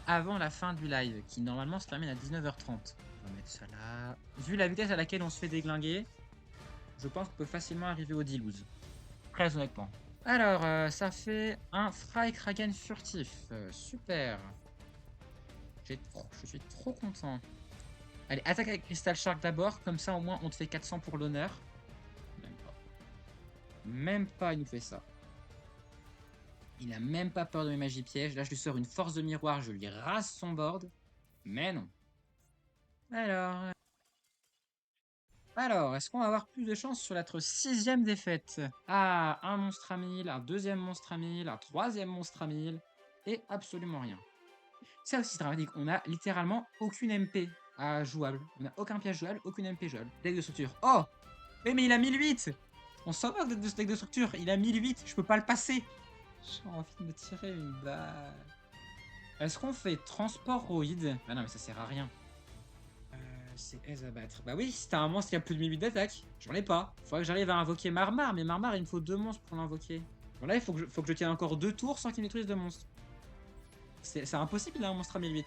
avant la fin du live, qui normalement se termine à 19h30? On va mettre ça là. Vu la vitesse à laquelle on se fait déglinguer, je pense qu'on peut facilement arriver au 10 lose. Très honnêtement. Alors, ça fait un Frykragen furtif. Super. Je suis trop content. Allez, attaque avec Crystal Shark d'abord. Comme ça, au moins, on te fait 400 pour l'honneur. Même pas, il nous fait ça. Il a même pas peur de mes magies pièges. Là, je lui sors une force de miroir. Je lui rase son board. Mais non. Alors, est-ce qu'on va avoir plus de chance sur notre 6ème défaite? Ah, un monstre à 1000, un deuxième monstre à 1000, un troisième monstre à 1000, et absolument rien. Ça aussi, c'est dramatique. On a littéralement aucune MP jouable. On n'a aucun piège jouable, aucune MP jouable. Deck de structure. Oh! Eh, mais il a 1008! On s'en va de ce deck de structure. Il a 1008, je peux pas le passer. J'ai envie de me tirer une balle. Est-ce qu'on fait transport roïde? Ah non, mais ça sert à rien. C'est aise à battre. Bah oui, si t'as un monstre qui a plus de 1008 d'attaque, j'en ai pas. Faudrait que j'arrive à invoquer Marmar, mais Marmar, il me faut 2 monstres pour l'invoquer. Bon, là, il faut que je tienne encore 2 tours sans qu'il maîtrise de monstres. C'est impossible, il a un monstre à 1008.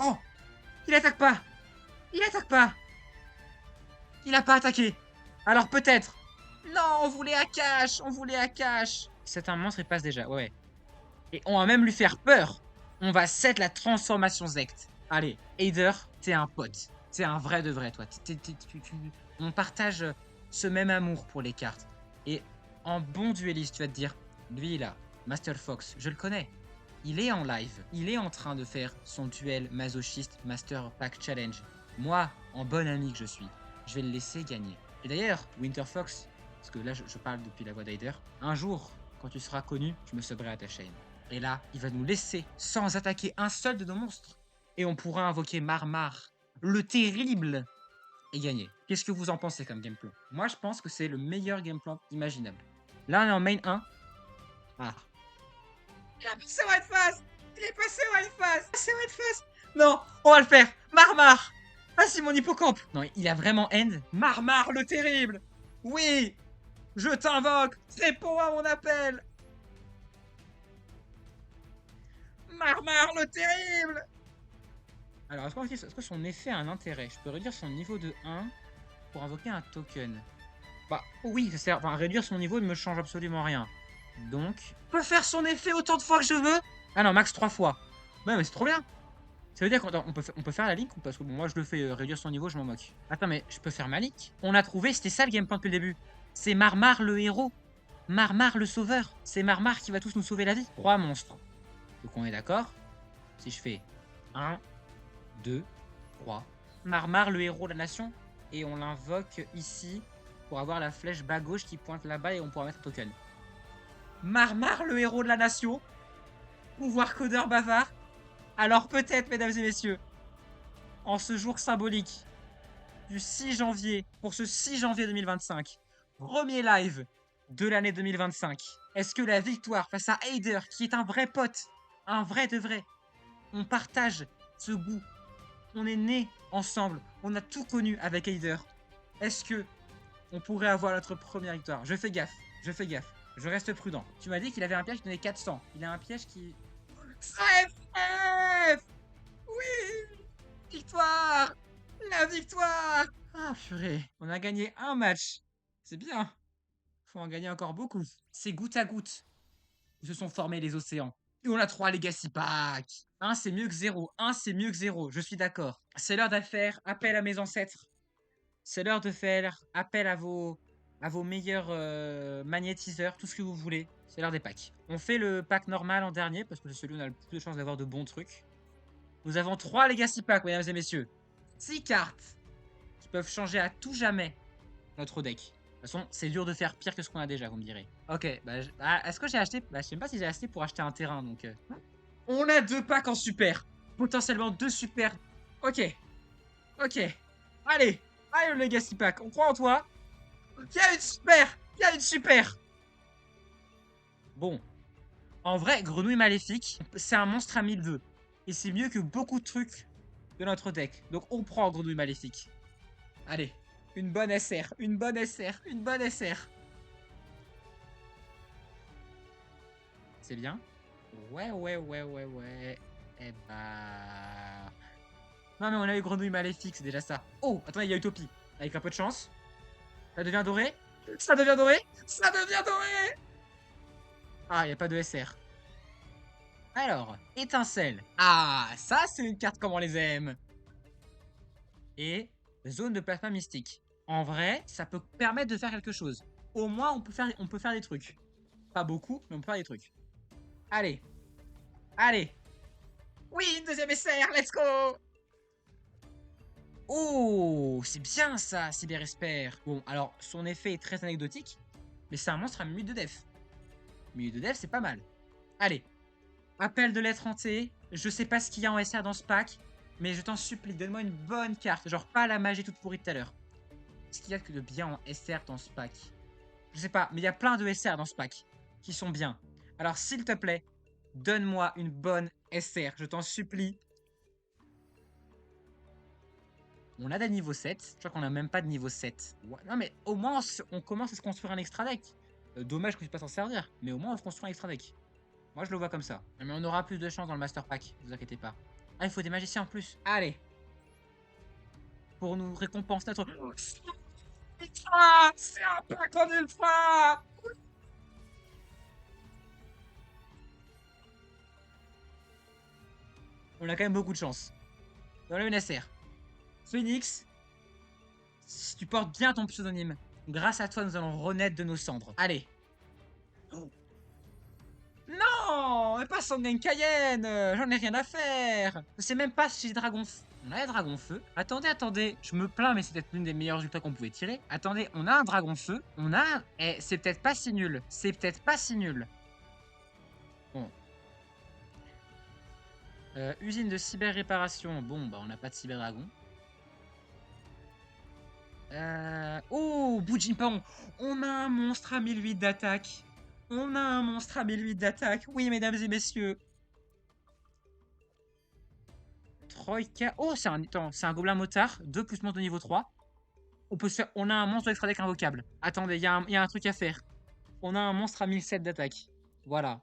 Oh! Il attaque pas! Il attaque pas! Il a pas attaqué! Alors peut-être! Non, on voulait à cash! On voulait à cash! C'est un monstre, il passe déjà, ouais. Et on va même lui faire peur! On va set la transformation Zect. Allez, Aider, t'es un pote. T'es un vrai de vrai, toi. On partage ce même amour pour les cartes. Et en bon dueliste, tu vas te dire, lui là, Master Fox, je le connais. Il est en live. Il est en train de faire son duel masochiste Master Pack Challenge. Moi, en bon ami que je suis, je vais le laisser gagner. Et d'ailleurs, Winter Fox, parce que là je parle depuis la voix d'Aider, un jour, quand tu seras connu, je me subrai à ta chaîne. Et là, il va nous laisser sans attaquer un seul de nos monstres. Et on pourra invoquer Marmar, le terrible, et gagner. Qu'est-ce que vous en pensez comme game plan? Moi, je pense que c'est le meilleur game plan imaginable. Là, on est en main 1. Ah. Il a passé White Face! Il est passé White Face! C'est White Face! Non, on va le faire! Marmar! Ah, c'est mon hippocampe! Non, il a vraiment end. Marmar, le terrible! Oui! Je t'invoque! Réponds à mon appel! Marmar, le terrible! Alors, est-ce que son effet a un intérêt? Je peux réduire son niveau de 1 pour invoquer un token. Bah oui, ça sert. Enfin, réduire son niveau ne me change absolument rien. Donc, je peux faire son effet autant de fois que je veux. Ah non, max 3 fois. Ouais, mais c'est trop bien. Ça veut dire qu'on peut faire la ligue ou parce que bon, moi je le fais réduire son niveau, je m'en moque. Attends, mais je peux faire ma ligue? On a trouvé, c'était ça le game plan depuis le début. C'est Marmar le héros. Marmar le sauveur. C'est Marmar qui va tous nous sauver la vie. 3 monstres. Donc on est d'accord? Si je fais 1, 2, 3. Marmar, le héros de la nation. Et on l'invoque ici pour avoir la flèche bas gauche qui pointe là-bas et on pourra mettre un token. Marmar, le héros de la nation. Pouvoir codeur bavard. Alors peut-être, mesdames et messieurs, en ce jour symbolique du 6 janvier, pour ce 6 janvier 2025, premier live de l'année 2025, est-ce que la victoire face à Aider, qui est un vrai pote, un vrai de vrai, on partage ce goût, on est nés ensemble, on a tout connu avec Aider, est-ce que on pourrait avoir notre première victoire? Je fais gaffe, je reste prudent. Tu m'as dit qu'il avait un piège qui donnait 400, il a un piège qui... FF! Oui! Victoire! La victoire! Ah purée, on a gagné un match. C'est bien. Faut en gagner encore beaucoup. C'est goutte à goutte que se sont formés les océans. Et on a 3 Legacy Packs. Un c'est mieux que 0. Un c'est mieux que 0. Je suis d'accord. C'est l'heure de faire appel à mes ancêtres. C'est l'heure de faire appel à vos meilleurs magnétiseurs, tout ce que vous voulez. C'est l'heure des packs. On fait le pack normal en dernier parce que c'est celui où on a le plus de chances d'avoir de bons trucs. Nous avons 3 Legacy Packs, mesdames et messieurs. 6 cartes qui peuvent changer à tout jamais notre deck. De toute façon, c'est dur de faire pire que ce qu'on a déjà, vous me direz. Ok, bah, est-ce que j'ai acheté... Bah, je sais même pas si j'ai acheté pour acheter un terrain, donc... On a 2 packs en super. Potentiellement 2 super. Ok. Ok. Allez. Allez, le Legacy Pack. On croit en toi. Il y a une super. Il y a une super. Bon. En vrai, Grenouille Maléfique, c'est un monstre à 1000 vœux. Et c'est mieux que beaucoup de trucs de notre deck. Donc on prend Grenouille Maléfique. Allez. Une bonne SR. Une bonne SR. Une bonne SR. C'est bien. Ouais. Eh bah... Non mais on a eu Grenouille Maléfique, c'est déjà ça. Oh, attendez, il y a Utopie. Avec un peu de chance. Ça devient doré. Ça devient doré. Ça devient doré. Ah, il n'y a pas de SR. Alors, étincelle. Ah, ça c'est une carte comme on les aime. Et zone de plasma mystique. En vrai, ça peut permettre de faire quelque chose. Au moins, on peut faire des trucs. Pas beaucoup, mais on peut faire des trucs. Allez. Allez. Oui, une deuxième SR, let's go. Oh, c'est bien ça, Cyberesper. Bon, alors, son effet est très anecdotique, mais c'est un monstre à 1000 de def. 1000 de def, c'est pas mal. Allez. Appel de lettre hantée. Je sais pas ce qu'il y a en SR dans ce pack, mais je t'en supplie, donne-moi une bonne carte. Genre pas la magie toute pourrie de tout à l'heure. Qu'est-ce qu'il y a que de bien en SR dans ce pack? Je sais pas, mais il y a plein de SR dans ce pack qui sont bien. Alors s'il te plaît, donne-moi une bonne SR. Je t'en supplie. On a des niveaux 7. Je crois qu'on a même pas de niveau 7. Ouais, non mais au moins on commence à se construire un extra deck. Dommage que je puisse pas s'en servir, mais au moins on se construit un extra deck. Moi, je le vois comme ça. Mais on aura plus de chance dans le Master Pack, ne vous inquiétez pas. Ah, il faut des magiciens en plus. Allez. Pour nous récompenser notre... Ultra, c'est un pack en ultra. On a quand même beaucoup de chance. Dans le NSR. Phoenix, si tu portes bien ton pseudonyme, grâce à toi, nous allons renaître de nos cendres. Allez. Non, mais pas Sangen Cayenne, j'en ai rien à faire. Je sais même pas si j'ai Dragon Feu. On a un Dragon Feu. Attendez, attendez, je me plains, mais c'est peut-être l'une des meilleurs résultats qu'on pouvait tirer. Attendez, on a un Dragon Feu. On a un... Eh, c'est peut-être pas si nul. C'est peut-être pas si nul. Bon. Usine de cyber-réparation. Bon, bah, on n'a pas de cyber-dragon. Oh, Bujinpon. On a un monstre à 1008 d'attaque. On a un monstre à 1008 d'attaque. Oui, mesdames et messieurs. Troïka. Oh, c'est un gobelin motard. 2 plus monstre de niveau 3. On a un monstre extra deck invocable. Attendez, il y a un truc à faire. On a un monstre à 1007 d'attaque. Voilà.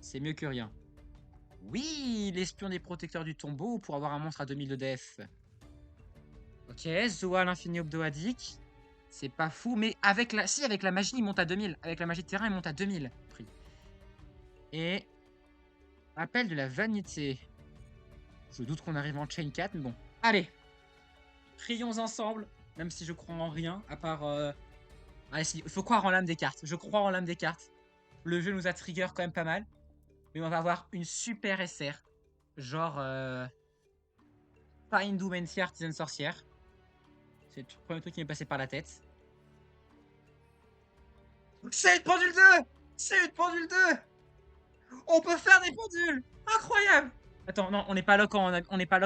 C'est mieux que rien. Oui, l'espion des protecteurs du tombeau pour avoir un monstre à 2000 de def. Ok, Zoa l'infini obdoadique. C'est pas fou, mais avec la magie, il monte à 2000. Avec la magie de terrain, il monte à 2000. Et... Appel de la vanité. Je doute qu'on arrive en chain 4, mais bon. Allez. Prions ensemble. Même si je crois en rien, à part... Allez, si, il faut croire en l'âme des cartes. Je crois en l'âme des cartes. Le jeu nous a trigger quand même pas mal. Mais on va avoir une super SR. Genre... Pas Hindu Mentia Artisan Sorcière. C'est le premier truc qui m'est passé par la tête. C'est une pendule 2. C'est une pendule 2. On peut faire des pendules. Incroyable. Attends, non, on n'est pas lock en abyss. On n'est pas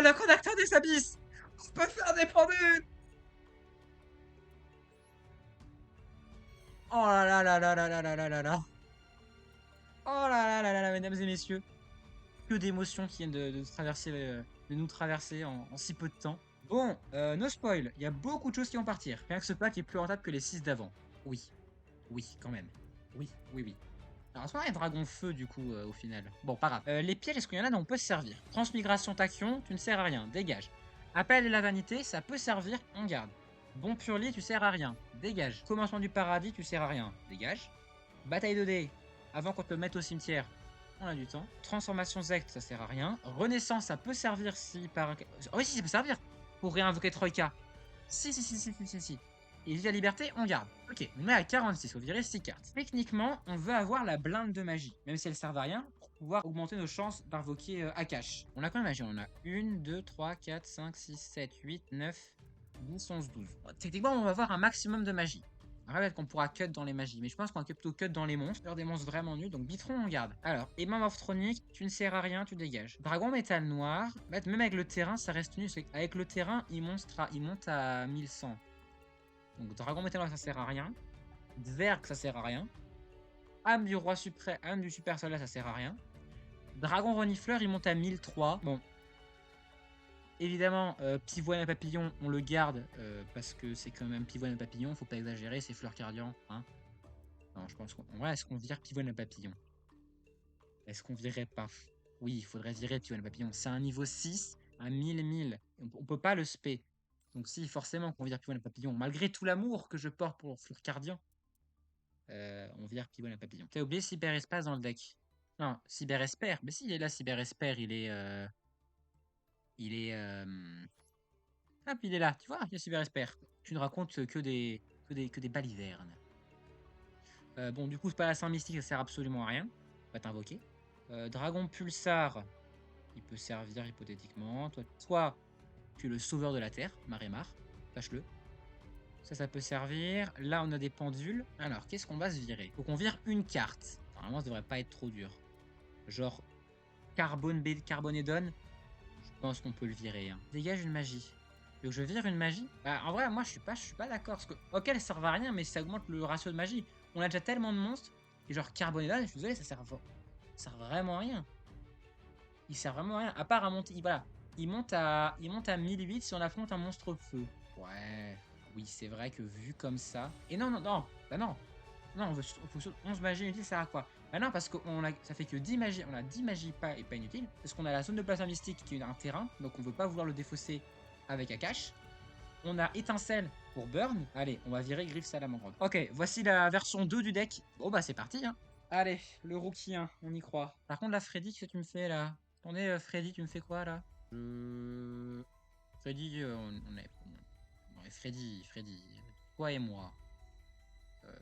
lock en acteur des abysses. On peut faire des pendules. Oh là là là là là là là là là là. Oh là là là là là, mesdames et messieurs. Que d'émotions qui viennent de nous traverser en si peu de temps. Bon, no spoil, il y a beaucoup de choses qui vont partir. Rien que ce pack est plus rentable que les 6 d'avant. Oui. Oui, quand même. Oui, oui, oui. Alors, c'est pas un dragon feu du coup au final. Bon, pas grave. Les pièges, est-ce qu'il y en a dont on peut se servir? Transmigration tachyon, tu ne sers à rien, dégage. Appel de la vanité, ça peut servir, on garde. Bon purlier, tu sers à rien, dégage. Commencement du paradis, tu sers à rien, dégage. Bataille de dés, avant qu'on te le mette au cimetière, on a du temps. Transformation Zect, ça sert à rien. Renaissance, ça peut servir si par... Oh oui, si, ça peut servir pour réinvoquer Troïka. Si. Et Vie à Liberté, on garde. Ok, on est à 46, faut virer 6 cartes. Techniquement, on veut avoir la blinde de magie, même si elle sert à rien, pour pouvoir augmenter nos chances d'invoquer Akash. On a combien de magie? On a 1, 2, 3, 4, 5, 6, 7, 8, 9, 10, 11, 12. Techniquement, on va avoir un maximum de magie. Après, peut-être qu'on pourra cut dans les magies, mais je pense qu'on va plutôt cut dans les monstres. Faire des monstres vraiment nuls, donc Bitron, on garde. Alors, Aimant Morphronique, tu ne sers à rien, tu dégages. Dragon Métal Noir, même avec le terrain, ça reste nul. Avec le terrain, il monte à 1100. Donc, Dragon Métal Noir, ça sert à rien. Dverg, ça sert à rien. Âme du Roi Suprême, Âme du Super Soldat, ça sert à rien. Dragon Renifleur, il monte à 1003. Bon. Évidemment, Pivoine à Papillon, on le garde parce que c'est quand même Pivoine à Papillon, faut pas exagérer, c'est Fleur Cardian. Hein. Non, je pense qu'en vrai, est-ce qu'on vire Pivoine à Papillon? Est-ce qu'on virerait pas? Oui, il faudrait virer Pivoine à Papillon. C'est un niveau 6 à 1000. On peut pas le spé. Donc si, forcément qu'on vire Pivoine à Papillon. Malgré tout l'amour que je porte pour Fleur Cardian, on vire Pivoine à Papillon. T'as oublié Cyberespace dans le deck? Non, Cyberesper. Mais si, il est là, Cyberesper, il est... Ah, puis il est là, tu vois, il y a Cyberesper. Tu ne racontes que des balivernes. Bon, du coup, c'est pas la Saint Mystique, ça sert absolument à rien. Va t'invoquer. Dragon Pulsar, il peut servir hypothétiquement. Toi, tu es le sauveur de la Terre, Marémar. Sache-le. Ça peut servir. Là, on a des pendules. Alors, qu'est-ce qu'on va se virer? Faut qu'on vire une carte. Normalement, ça devrait pas être trop dur. Genre, Carbonédon. Je pense qu'on peut le virer. Hein. Dégage une magie. Donc je vire une magie. Bah, en vrai, moi, je suis pas d'accord. Parce que, ok, elle sert à rien, mais ça augmente le ratio de magie. On a déjà tellement de monstres. Et genre, Carbonédon, je suis désolé, ça sert vraiment à rien. Il sert vraiment à rien. À part à monter. Voilà. Il monte à 1008 si on affronte un monstre feu. Ouais. Oui, c'est vrai que vu comme ça. Et non. Bah non. Non, on veut, faut 11 magies inutiles, ça sert à quoi? Bah non, parce que ça fait que 10 magies. On a 10 magies pas inutiles. Parce qu'on a la zone de plasma mystique qui est un terrain. Donc on veut pas vouloir le défausser avec Akash. On a étincelle pour burn. Allez, on va virer griffe salamandre. Ok, voici la version 2 du deck. Bon bah c'est parti, hein. Allez, le rookie 1, on y croit. Par contre, la Freddy, qu'est-ce que tu me fais là? Attendez, Freddy, tu me fais quoi là? Freddy, on est. Non, mais Freddy, toi et moi.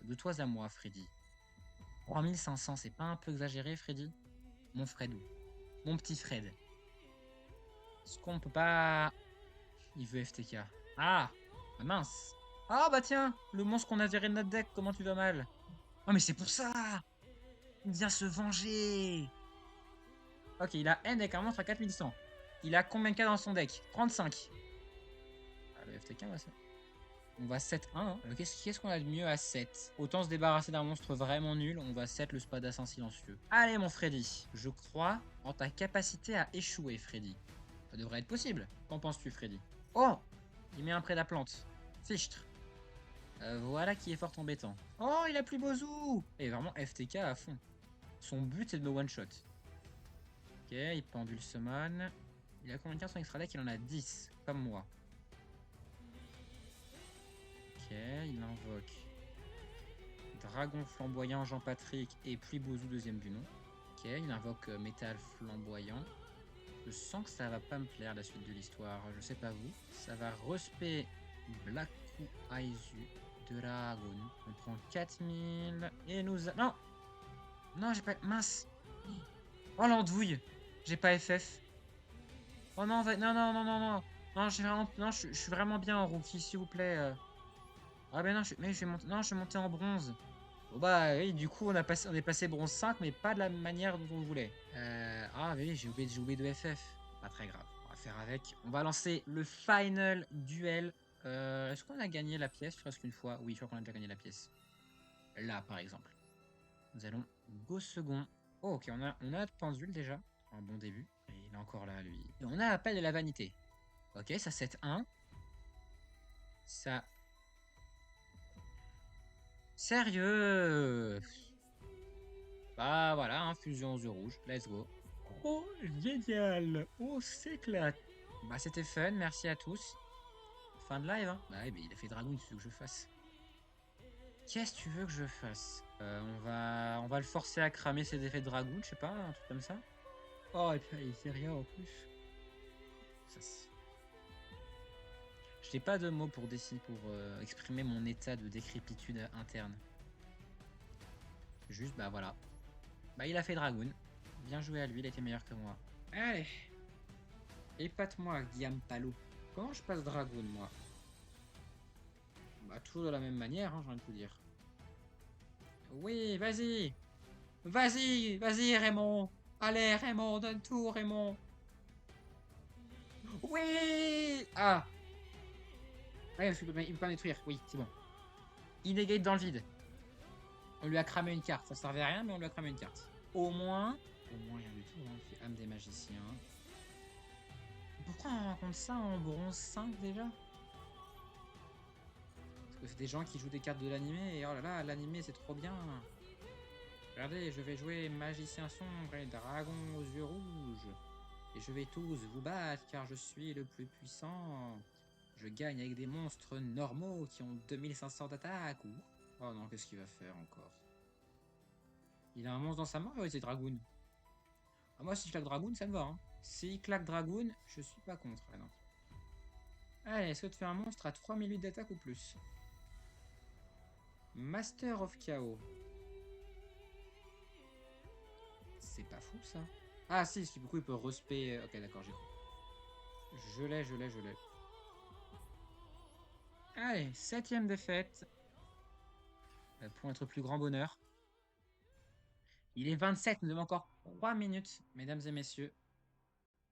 De toi à moi, Freddy. 3500, c'est pas un peu exagéré, Freddy? Mon Fredou. Mon petit Fred. Est-ce qu'on peut pas. Il veut FTK. Ah! Ah mince! Ah bah tiens! Le monstre qu'on a viré de notre deck, comment tu vas mal? Oh mais c'est pour ça! Il vient se venger! Ok, il a N avec un monstre à 4100. Il a combien de cas dans son deck? 35. Ah, le FTK, va ça. On va 7-1. Hein. Qu'est-ce qu'on a de mieux à 7? Autant se débarrasser d'un monstre vraiment nul. On va 7 le spadassin silencieux. Allez, mon Freddy. Je crois en ta capacité à échouer, Freddy. Ça devrait être possible. Qu'en penses-tu, Freddy? Oh! Il met un prêt plante. Fichtre. Voilà qui est fort embêtant. Oh, il a plus Bozu! Et vraiment FTK à fond. Son but, c'est de me one-shot. Ok, il pendule summon. Il a combien de cartes son extra deck? Il en a 10, comme moi. Ok, il invoque Dragon flamboyant Jean-Patrick et puis Bozu deuxième du nom. Ok, il invoque Métal flamboyant. Je sens que ça va pas me plaire la suite de l'histoire, je sais pas vous. Ça va respect Blackou Aizu Dragon. On prend 4000 et nous a... Non! Non, j'ai pas... Mince! Oh l'andouille! J'ai pas FF. Oh non, non, non, non, non, non! Non, j'ai vraiment... Non, je suis vraiment bien en rookie, s'il vous plaît. Ah ben non, mais je vais monter... Non, je vais monter en bronze. Bon bah oui, du coup on est passé bronze 5, mais pas de la manière dont on voulait. Ah oui, j'ai oublié de FF. Pas très grave, on va faire avec. On va lancer le final duel. Est-ce qu'on a gagné la pièce presque une fois? Oui, je crois qu'on a déjà gagné la pièce. Là, par exemple. Nous allons go second. Oh, ok, on a de pendule déjà. Un bon début. Et il est encore là, lui. Et on a appel de la vanité. Ok, ça 7-1. Ça... Sérieux? Bah voilà, hein, fusion aux yeux rouges. Let's go. Oh, génial! On s'éclate! Bah c'était fun, merci à tous. Fin de live, hein? Bah oui, mais il a fait Dragoon, tu veux que je fasse? Qu'est-ce que tu veux que je fasse? On va le forcer à cramer ses effets de Dragoon, je sais pas, un truc comme ça. Oh, et puis il fait rien en plus. Je n'ai pas de mots pour exprimer mon état de décrépitude interne. Juste, bah voilà. Bah il a fait Dragoon. Bien joué à lui, il était meilleur que moi. Allez! Épate-moi, Guillaume Palot. Comment je passe Dragoon, moi? Bah, toujours de la même manière, hein, j'ai envie de te dire. Oui, vas-y! Vas-y! Vas-y, Raymond! Allez, Raymond, donne tout, Raymond! Oui! Ah! Ouais, il peut pas détruire, oui, c'est bon. Il négate dans le vide. On lui a cramé une carte, ça servait à rien, mais on lui a cramé une carte. Au moins rien du tout, hein. Il fait âme des magiciens. Pourquoi on rencontre ça en bronze 5 déjà? Parce que c'est des gens qui jouent des cartes de l'animé et oh là là, l'animé c'est trop bien. Regardez, je vais jouer magicien sombre et dragon aux yeux rouges. Et je vais tous vous battre car je suis le plus puissant. Je gagne avec des monstres normaux qui ont 2500 d'attaque ou... Oh non, qu'est-ce qu'il va faire encore? Il a un monstre dans sa main ou c'est Dragoon? Ah, moi, si je claque Dragoon, ça me va. Hein. S'il claque Dragoon, je suis pas contre. Ah, non. Allez, est-ce que tu fais un monstre à 3008 d'attaque ou plus? Master of Chaos. C'est pas fou, ça. Ah, si, du coup, il peut respect... Ok, d'accord, j'ai compris. Je l'ai. Allez, 7ème défaite. Pour notre plus grand bonheur. Il est 27, nous avons encore 3 minutes, mesdames et messieurs,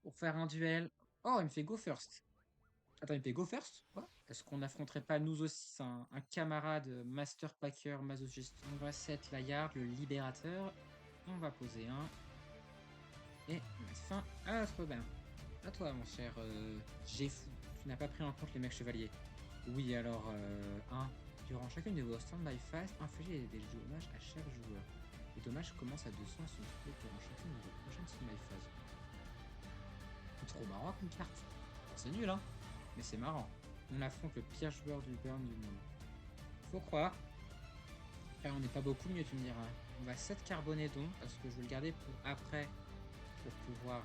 pour faire un duel. Oh, il me fait go first. Attends, il me fait go first? Est-ce qu'on n'affronterait pas nous aussi un camarade Master Packer masochiste? On va set la yard, le libérateur. On va poser un. Et on met fin à notre bain. À toi, mon cher Jeffou. Tu n'as pas pris en compte les mecs chevaliers. Oui, alors, Durant chacune de vos stand-by phases, infligez des dommages à chaque joueur. Les dommages commencent à 200 et sont doublés durant chacune de vos prochaines stand-by phases. C'est trop marrant comme carte. Bon, c'est nul, hein, mais c'est marrant. On affronte le pire joueur du burn du monde. Faut croire. Après, on n'est pas beaucoup mieux, tu me diras. On va 7 Carbonedon parce que je veux le garder pour après, pour pouvoir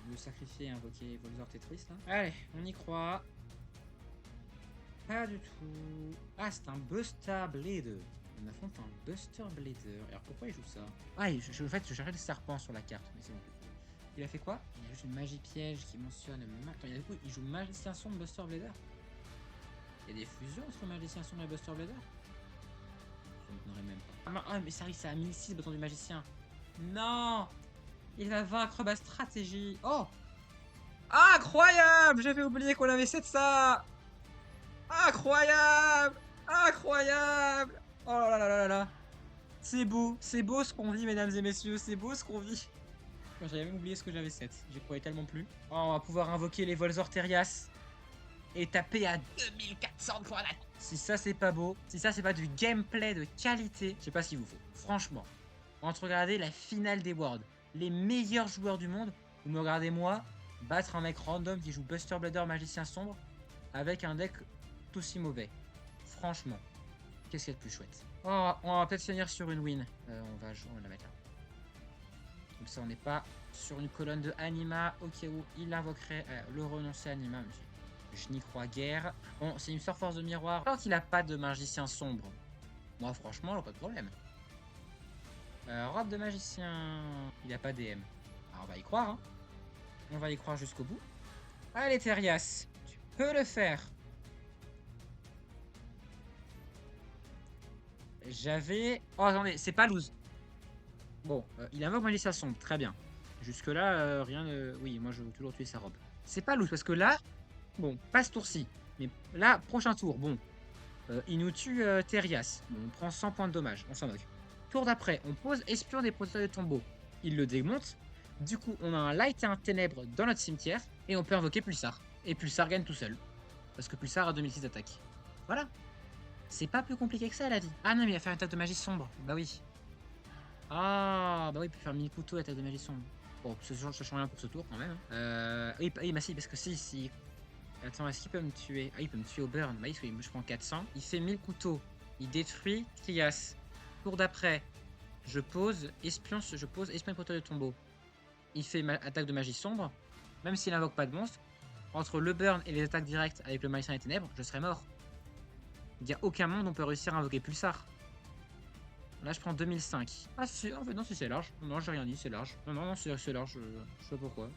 le sacrifier et invoquer Volzor Tetris. Là. Allez, on y croit. Pas du tout. Ah, c'est un Buster Blader. On affronte un Buster Blader. Alors pourquoi il joue ça? Ah, en fait, je cherchais le serpent sur la carte, mais c'est bon. Il a fait quoi? Il a juste une magie piège qui mentionne. Attends, il joue Magicien Sombre Buster Blader. Il y a des fusions entre Magicien Sombre et Buster Blader? Je ne m'étonnerais même pas. Ah, mais ça arrive, ça a 1006 bâton du magicien. Non! Il va vaincre ma stratégie. Oh! Incroyable! J'avais oublié qu'on avait 7 ça! Incroyable! Incroyable! Oh là là là là là! C'est beau ce qu'on vit, mesdames et messieurs, c'est beau ce qu'on vit. J'avais même oublié ce que j'avais 7, j'y croyais tellement plus. Oh, on va pouvoir invoquer les Volzor Terias et taper à 2400 points d'attaque. Si ça c'est pas beau, si ça c'est pas du gameplay de qualité, je sais pas ce qu'il vous faut. Franchement, entre regarder la finale des Worlds, les meilleurs joueurs du monde, vous me regardez moi battre un mec random qui joue Buster Blader Magicien Sombre avec un deck tout aussi mauvais. Franchement, qu'est-ce qu'il y a de plus chouette? Oh, on va peut-être finir sur une win. On va la mettre là. Comme ça, on n'est pas sur une colonne de Anima au cas où il invoquerait le renoncer Anima. Je n'y crois guère. Bon, c'est une sort force de miroir. Tant qu'il n'a pas de magicien sombre, moi, franchement, pas de problème. Robe de magicien, il n'a pas DM. Alors, on va y croire. Hein. On va y croire jusqu'au bout. Allez, Terias, tu peux le faire. J'avais... Oh, attendez, c'est pas loose. Bon, il invoque magicien sombre, très bien. Jusque-là, rien de... Oui, moi, je veux toujours tuer sa robe. C'est pas loose, parce que là... Bon, pas ce tour-ci. Mais là, prochain tour, bon. Il nous tue Terias. Bon, on prend 100 points de dommage, on s'en moque. Tour d'après, on pose Espion des protecteurs de tombeau. Il le démonte. Du coup, on a un Light et un Ténèbre dans notre cimetière. Et on peut invoquer Pulsar. Et Pulsar gagne tout seul. Parce que Pulsar a 2006 d'attaque. Voilà. C'est pas plus compliqué que ça, la vie. Ah non, mais il va faire une attaque de magie sombre. Bah oui. Ah, bah oui, il peut faire 1000 couteaux attaque de magie sombre. Bon, ça change rien pour ce tour quand même. Oui, bah si, parce que si. Attends, est-ce qu'il peut me tuer? Ah, il peut me tuer au burn. Bah, je prends 400. Il fait 1000 couteaux. Il détruit Trias. Tour d'après, je pose Espion Protecteur de tombeau. Il fait attaque de magie sombre. Même s'il invoque pas de monstre, entre le burn et les attaques directes avec le magicien des ténèbres, je serais mort. Il n'y a aucun monde où on peut réussir à invoquer Pulsar. Là, je prends 2005. Ah, si, en fait, non, si c'est large. Non, j'ai rien dit, c'est large. Non, c'est large. Je sais pas pourquoi.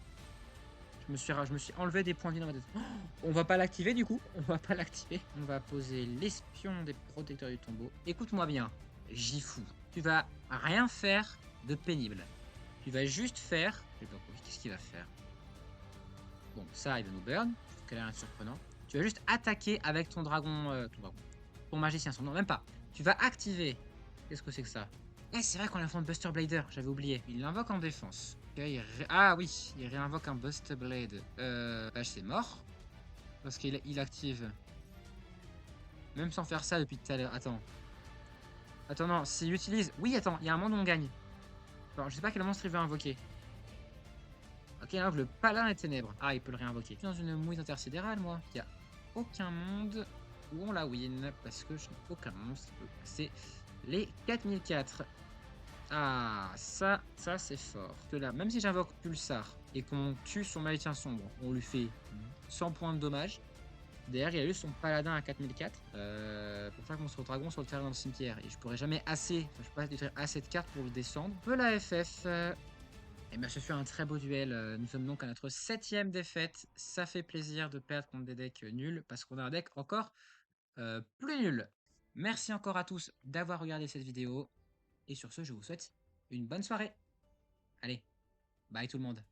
Je me suis enlevé des points de vie dans ma tête. Oh, on va pas l'activer du coup. On va pas l'activer. On va poser l'espion des protecteurs du tombeau. Écoute-moi bien, Gifu. Tu vas rien faire de pénible. Tu vas juste faire... Qu'est-ce qu'il va faire? Bon, ça, il va nous burn. Je trouve qu'elle a rien de surprenant. Tu vas juste attaquer avec ton dragon... ton magicien. Non, même pas. Tu vas activer... Qu'est-ce que c'est que ça? Eh, c'est vrai qu'on a fait un Buster Blader. J'avais oublié. Il l'invoque en défense. Ah oui, il réinvoque un Buster Blade. C'est mort. Parce qu'il active. Même sans faire ça depuis tout à l'heure. Attends. Attends, non, s'il utilise... Oui, attends, il y a un monde où on gagne. Alors, je sais pas quel monstre il veut invoquer. Ok, il invoque le Paladin des Ténèbres. Ah, il peut le réinvoquer. Je suis dans une mouise intersidérale, moi. Il n'y a aucun monde où on la win. Parce que je n'ai aucun monstre qui peut passer les 4004. Ah, ça c'est fort. Parce que là, même si j'invoque Pulsar et qu'on tue son magicien sombre, on lui fait 100 points de dommage. Derrière, il a eu son paladin à 4004 pour faire que mon dragon soit le faire dans le cimetière. Et je pourrais jamais assez, je peux pas détruire assez de cartes pour le descendre. Peu la FF. Et bien, ce fut un très beau duel. Nous sommes donc à notre 7ème défaite. Ça fait plaisir de perdre contre des decks nuls parce qu'on a un deck encore plus nul. Merci encore à tous d'avoir regardé cette vidéo. Et sur ce, je vous souhaite une bonne soirée. Allez, bye tout le monde.